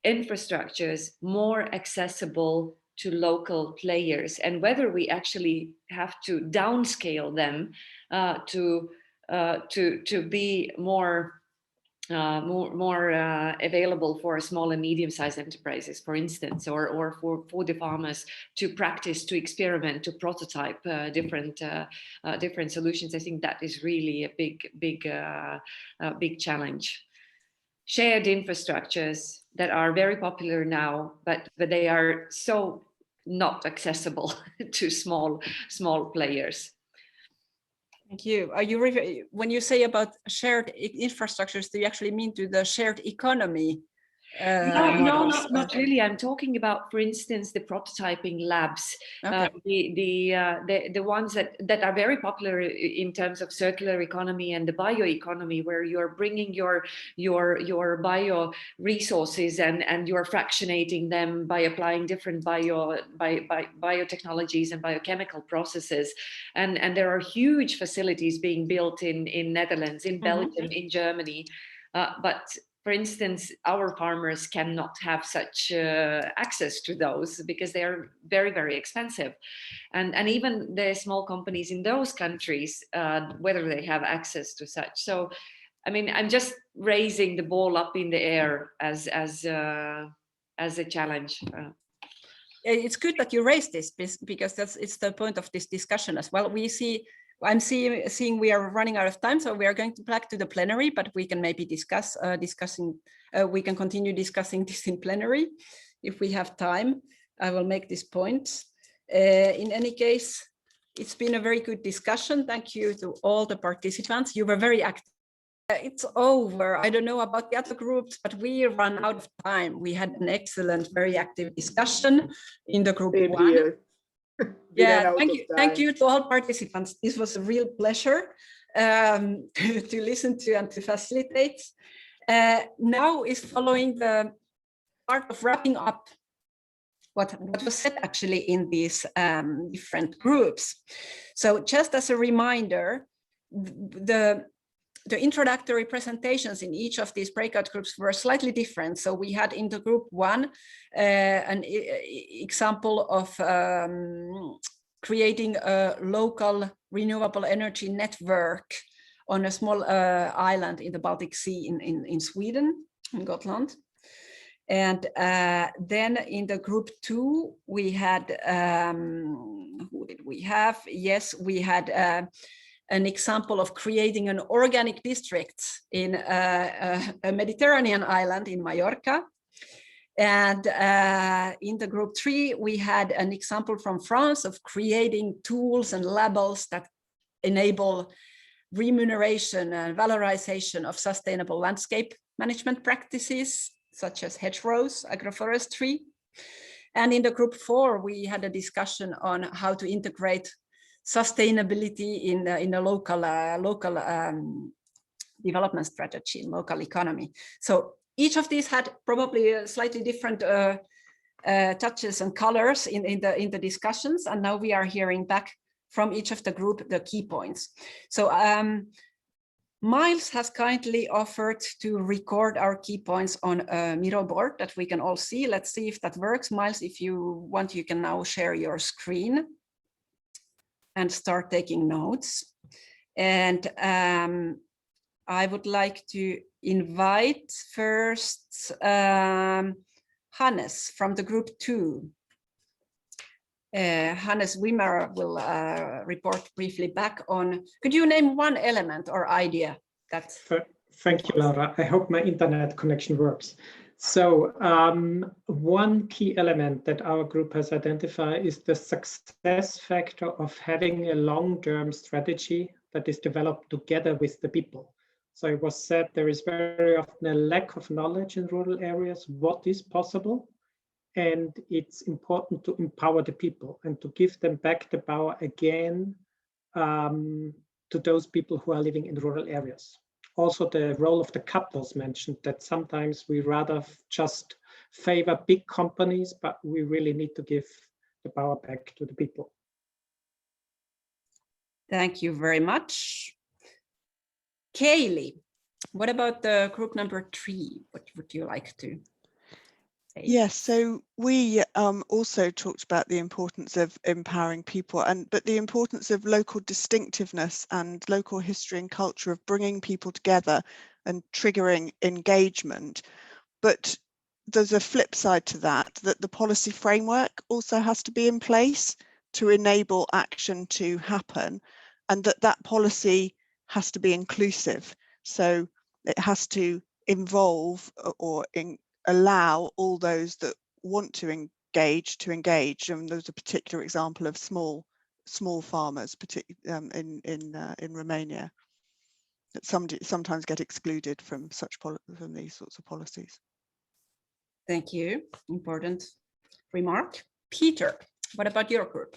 infrastructures more accessible to local players, and whether we actually have to downscale them to be more available for small and medium-sized enterprises, for instance, or for the farmers to practice, to experiment, to prototype different solutions. I think that is really a big challenge. Shared infrastructures that are very popular now, but they are so not accessible to small players. Thank you. Are you when you say about shared infrastructures, do you actually mean to the shared economy? No, not really. I'm talking about, for instance, the prototyping labs, okay. The ones that are very popular in terms of circular economy and the bioeconomy, where you're bringing your bio resources and you're fractionating them by applying different biotechnologies and biochemical processes, and there are huge facilities being built in Netherlands, in Belgium, in Germany, but for instance, our farmers cannot have such access to those because they are very, very expensive. And even the small companies in those countries, whether they have access to such. So, I mean, I'm just raising the ball up in the air as a challenge. It's good that you raised this, because it's the point of this discussion as well. I'm seeing we are running out of time, so we are going to back to the plenary, but we can maybe we can continue discussing this in plenary if we have time. I will make this point. In any case, it's been a very good discussion. Thank you to all the participants. You were very active. It's over. I don't know about the other groups, but we run out of time. We had an excellent, very active discussion in the group one. Yeah, thank you to all participants. This was a real pleasure to listen to and to facilitate. Now is following the part of wrapping up what was said actually in these different groups. So just as a reminder, the introductory presentations in each of these breakout groups were slightly different. So we had in the group one an example of creating a local renewable energy network on a small island in the Baltic Sea in Sweden, in Gotland. And then in the group two, we had, who did we have? Yes, we had an example of creating an organic district in a Mediterranean island in Mallorca. And in the group three, we had an example from France of creating tools and labels that enable remuneration and valorization of sustainable landscape management practices, such as hedgerows, agroforestry, And in the group 4, we had a discussion on how to integrate sustainability in the local development strategy, local economy. So each of these had probably a slightly different touches and colors in the discussions, and now we are hearing back from each of the group the key points. So Miles has kindly offered to record our key points on a Miro board that we can all see. Let's see if that works. Miles, if you want, you can now share your screen and start taking notes. And I would like to invite first Hannes from the group 2. Hannes Wimmer will report briefly back on, could you name one element or idea that? Thank you, Laura. I hope my internet connection works. So one key element that our group has identified is the success factor of having a long-term strategy that is developed together with the people. So it was said there is very often a lack of knowledge in rural areas, what is possible. And it's important to empower the people and to give them back the power again to those people who are living in rural areas. Also, the role of the CAP was mentioned, that sometimes we rather just favor big companies, but we really need to give the power back to the people. Thank you very much. Kaylee, what about the group number 3? What would you like to? Yes, so we also talked about the importance of empowering people, but the importance of local distinctiveness and local history and culture of bringing people together and triggering engagement. But there's a flip side to that, that the policy framework also has to be in place to enable action to happen, and that policy has to be inclusive. So it has to involve or allow all those that want to engage, and there's a particular example of small farmers, particularly in Romania, that sometimes get excluded from from these sorts of policies. Thank you. Important remark. Peter, what about your group?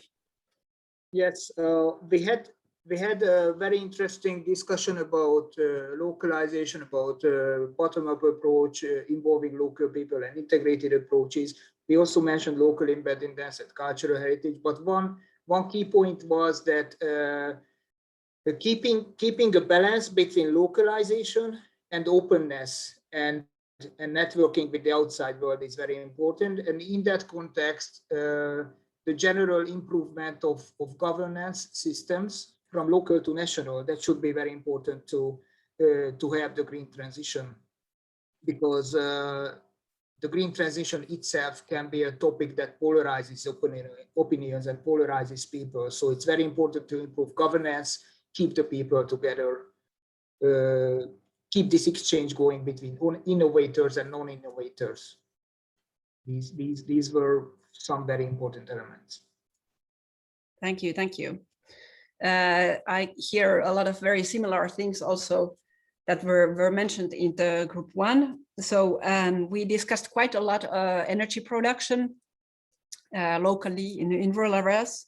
Yes, we had a very interesting discussion about localization, about bottom-up approach involving local people and integrated approaches. We also mentioned local embeddedness and cultural heritage, but one key point was that keeping a balance between localization and openness and networking with the outside world is very important. And in that context, the general improvement of governance systems from local to national, that should be very important to have the green transition, because the green transition itself can be a topic that polarizes opinions and polarizes people. So it's very important to improve governance, keep the people together, keep this exchange going between innovators and non-innovators. These were some very important elements. Thank you, thank you. I hear a lot of very similar things also that were mentioned in the group 1. So we discussed quite a lot energy production locally in rural areas.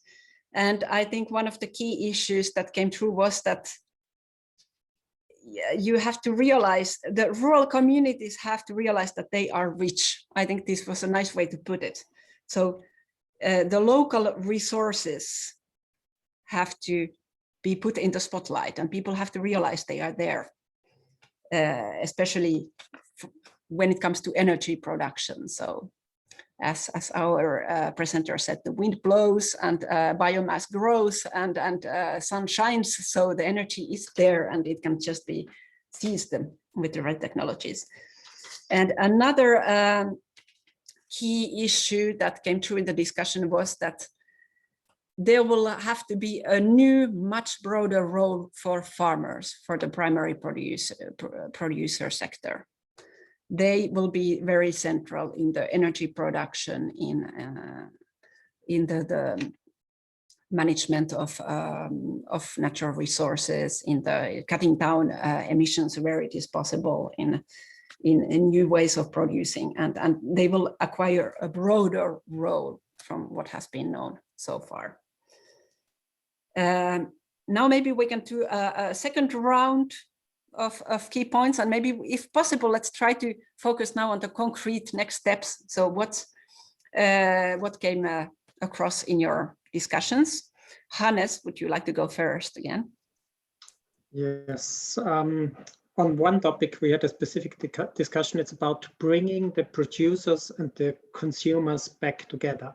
And I think one of the key issues that came through was that you have to realize, the rural communities have to realize that they are rich. I think this was a nice way to put it. So the local resources have to be put in the spotlight, and people have to realize they are there, especially when it comes to energy production. So as our presenter said, the wind blows and biomass grows and sun shines, so the energy is there and it can just be seized with the right technologies. And another key issue that came through in the discussion was that there will have to be a new, much broader role for farmers, for the primary producer sector. They will be very central in the energy production, in the management of natural resources, in the cutting down emissions where it is possible, in in new ways of producing, and they will acquire a broader role from what has been known so far. Now maybe we can do a second round of key points, and maybe if possible, let's try to focus now on the concrete next steps. So what came across in your discussions? Hannes, would you like to go first again? Yes. On one topic, we had a specific discussion. It's about bringing the producers and the consumers back together.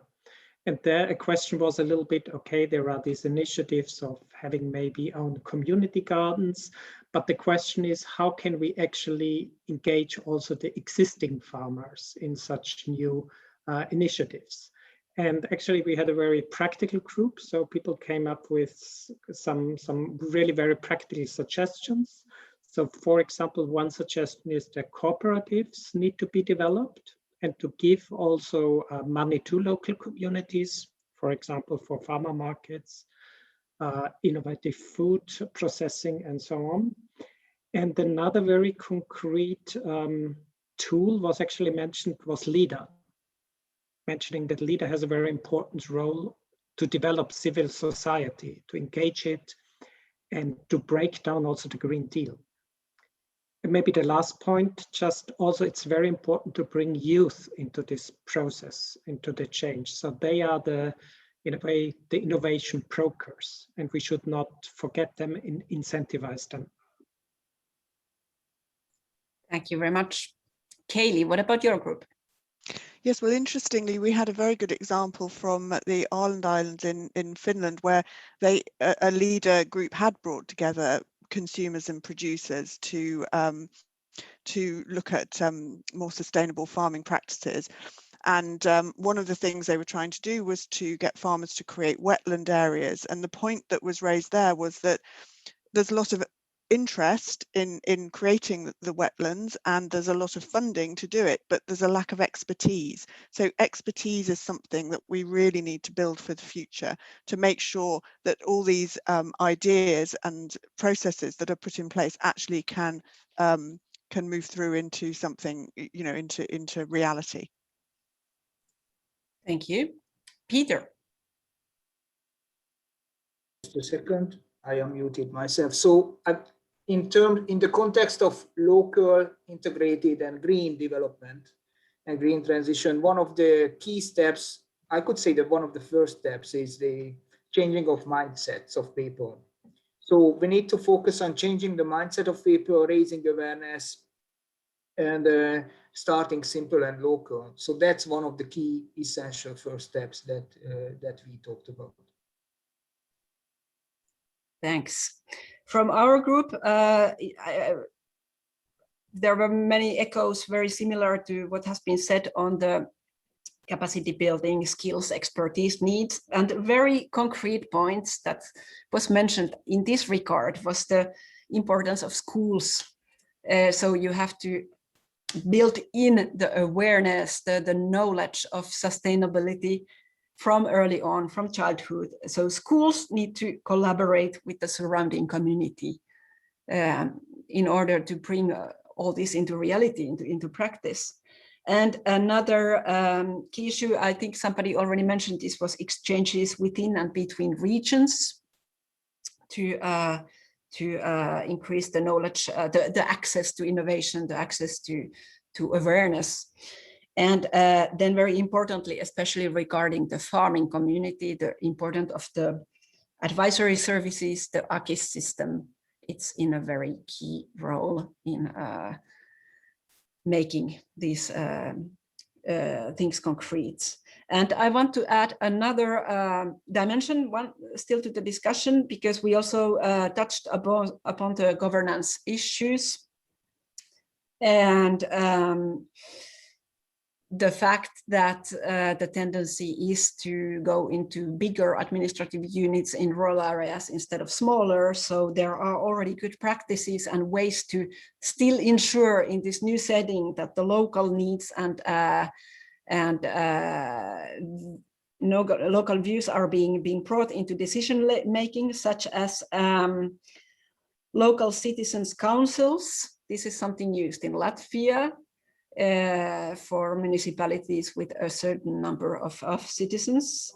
And there a question was a little bit, okay, there are these initiatives of having maybe own community gardens, but the question is, how can we actually engage also the existing farmers in such new initiatives? And actually we had a very practical group. So people came up with some really very practical suggestions. So for example, one suggestion is that cooperatives need to be developed and to give also money to local communities, for example, for farmer markets, innovative food processing and so on. And another very concrete tool was actually mentioned was LEADER, mentioning that LEADER has a very important role to develop civil society, to engage it, and to break down also the Green Deal. And maybe the last point, just also it's very important to bring youth into this process, into the change. So they are in a way, the innovation brokers, and we should not forget them and incentivize them. Thank you very much. Kaylee, what about your group? Yes, well, interestingly, we had a very good example from the Austerland Islands in Finland, where a leader group had brought together consumers and producers to look at more sustainable farming practices. And one of the things they were trying to do was to get farmers to create wetland areas. And the point that was raised there was that there's a lot of interest in creating the wetlands, and there's a lot of funding to do it, but there's a lack of expertise. So expertise is something that we really need to build for the future, to make sure that all these ideas and processes that are put in place actually can move through into something, you know, into reality. Thank you. Peter. Just a second, I am muted myself. So in the context of local, integrated and green development and green transition, one of the key steps, I could say that one of the first steps is the changing of mindsets of people. So we need to focus on changing the mindset of people, raising awareness, and starting simple and local. So that's one of the key essential first steps that we talked about. Thanks. From our group, there were many echoes very similar to what has been said on the capacity building, skills, expertise needs, and very concrete points that was mentioned in this regard was the importance of schools. So you have to build in the awareness, the knowledge of sustainability from early on, from childhood. So schools need to collaborate with the surrounding community in order to bring all this into reality, into practice. And another key issue, I think somebody already mentioned this, was exchanges within and between regions to increase the knowledge, the access to innovation, the access to awareness. And then very importantly, especially regarding the farming community, the importance of the advisory services, the AKIS system, it's in a very key role in making these things concrete. And I want to add another dimension, one still to the discussion, because we also touched upon the governance issues. And the fact that the tendency is to go into bigger administrative units in rural areas instead of smaller. So there are already good practices and ways to still ensure in this new setting that the local needs and local views are being brought into decision making, such as local citizens councils. This is something used in Latvia for municipalities with a certain number of citizens.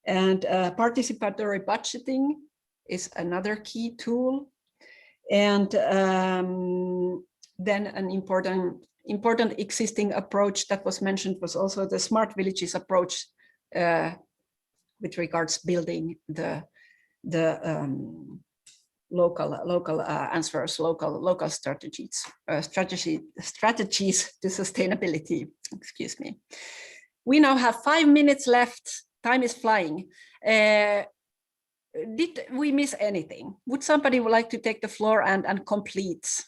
And participatory budgeting is another key tool. And then an important existing approach that was mentioned was also the smart villages approach with regards building the local answers, local strategies to sustainability. Excuse me. We now have 5 minutes left. Time is flying. Did we miss anything? Would somebody like to take the floor and complete,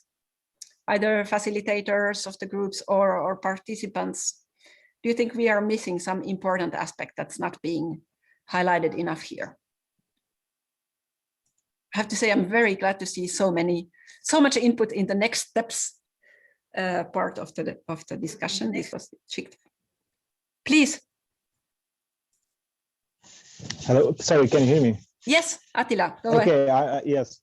either facilitators of the groups or participants? Do you think we are missing some important aspect that's not being highlighted enough here? I have to say, I'm very glad to see so much input in the next steps part of the discussion. This was checked. Please. Hello, sorry, can you hear me? Yes, Attila, go ahead. Okay, yes.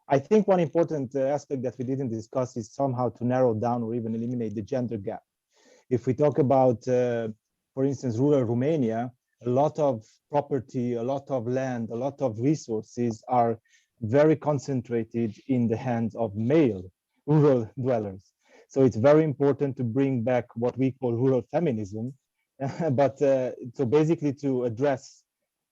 I think one important aspect that we didn't discuss is somehow to narrow down or even eliminate the gender gap. If we talk about, for instance, rural Romania, a lot of property, a lot of land, a lot of resources are very concentrated in the hands of male rural dwellers. So it's very important to bring back what we call rural feminism, but so basically to address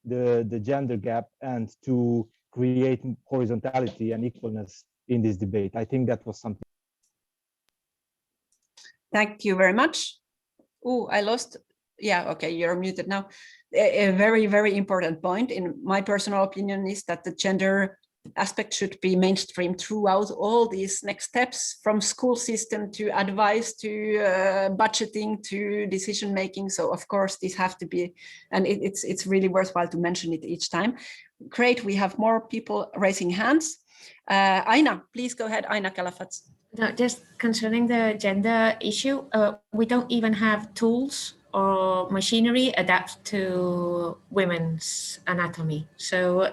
the gender gap and to create horizontality and equalness in this debate. I think that was something. Thank you very much. Oh, I lost. Yeah, okay, you're muted now. A very, very important point, in my personal opinion, is that the gender aspect should be mainstream throughout all these next steps, from school system to advice to budgeting to decision making. So of course this have to be, and it's really worthwhile to mention it each time. Great, we have more people raising hands. Aina, please go ahead, AinaCalafat. No, just concerning the gender issue, we don't even have tools or machinery adapt to women's anatomy. So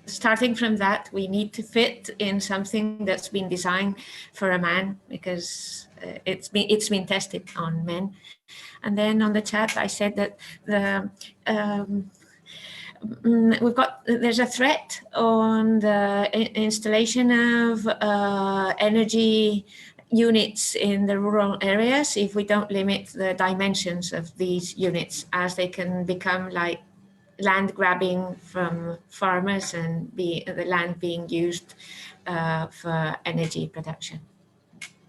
starting from that, we need to fit in something that's been designed for a man, because it's been tested on men. And then on the chat, I said that there's a threat on the installation of energy units in the rural areas if we don't limit the dimensions of these units, as they can become like land grabbing from farmers and the land being used for energy production.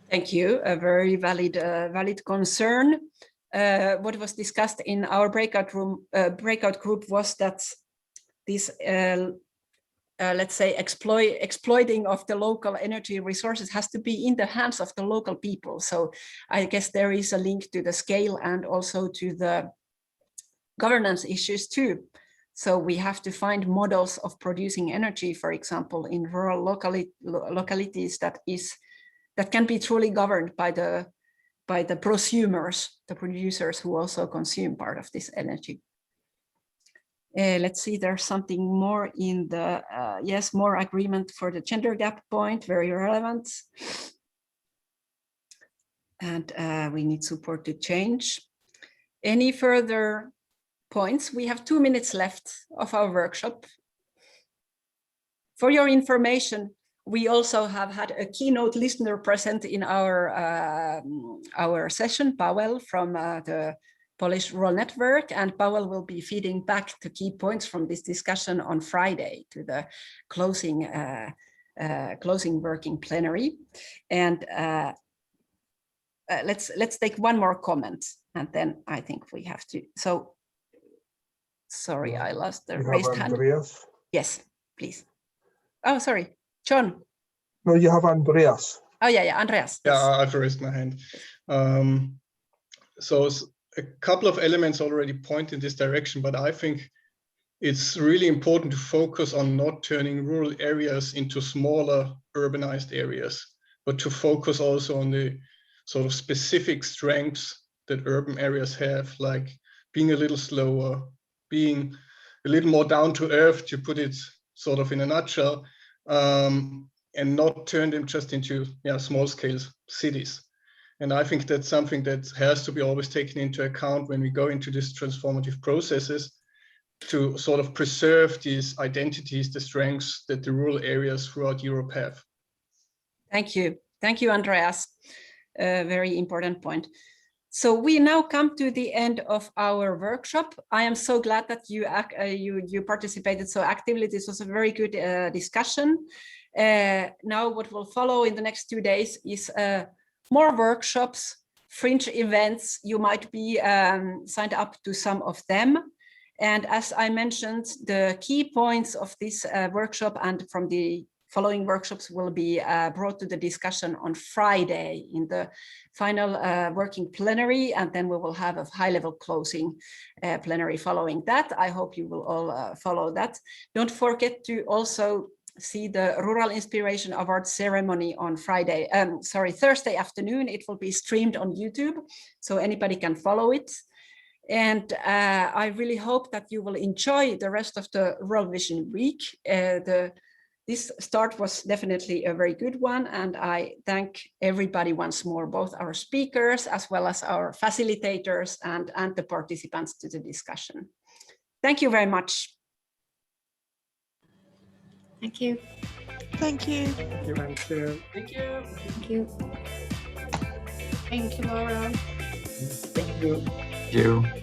Thank you. A very valid concern. What was discussed in our breakout group was that this let's say exploiting of the local energy resources has to be in the hands of the local people. So I guess there is a link to the scale and also to the governance issues too. So we have to find models of producing energy, for example, in rural localities that can be truly governed by the prosumers, the producers who also consume part of this energy. Let's see, there's something more in the, yes, more agreement for the gender gap point, very relevant. And we need support to change. Any further points? We have 2 minutes left of our workshop. For your information, we also have had a keynote listener present in our session, Pavel from the Polish Rural Network, and Pavel will be feeding back the key points from this discussion on Friday to the closing working plenary. And let's take one more comment, and then I think we have to. So, sorry, I lost the raised hand. Andreas? Yes, please. Oh, sorry, John. No, you have Andreas. Oh yeah, Andreas. Yeah, I've raised my hand. So a couple of elements already point in this direction, but I think it's really important to focus on not turning rural areas into smaller urbanized areas, but to focus also on the sort of specific strengths that urban areas have, like being a little slower, being a little more down to earth, to put it sort of in a nutshell, and not turn them just into small scale cities. And I think that's something that has to be always taken into account when we go into these transformative processes, to sort of preserve these identities, the strengths that the rural areas throughout Europe have. Thank you. Thank you, Andreas. Very important point. So we now come to the end of our workshop. I am so glad that you participated so actively. This was a very good discussion. Now what will follow in the next 2 days is more workshops, fringe events. You might be signed up to some of them. And as I mentioned, the key points of this workshop and from the following workshops will be brought to the discussion on Friday in the final working plenary, and then we will have a high-level closing plenary following that. I hope you will all follow that. Don't forget to also see the Rural Inspiration Award ceremony on Thursday afternoon. It will be streamed on YouTube, so anybody can follow it. And I really hope that you will enjoy the rest of the Rural Vision Week. This start was definitely a very good one, and I thank everybody once more, both our speakers as well as our facilitators and the participants to the discussion. Thank you very much. Thank you. Thank you. Thank you, Antje. Thank you. Thank you. Thank you, Laura. Thank you. Thank you.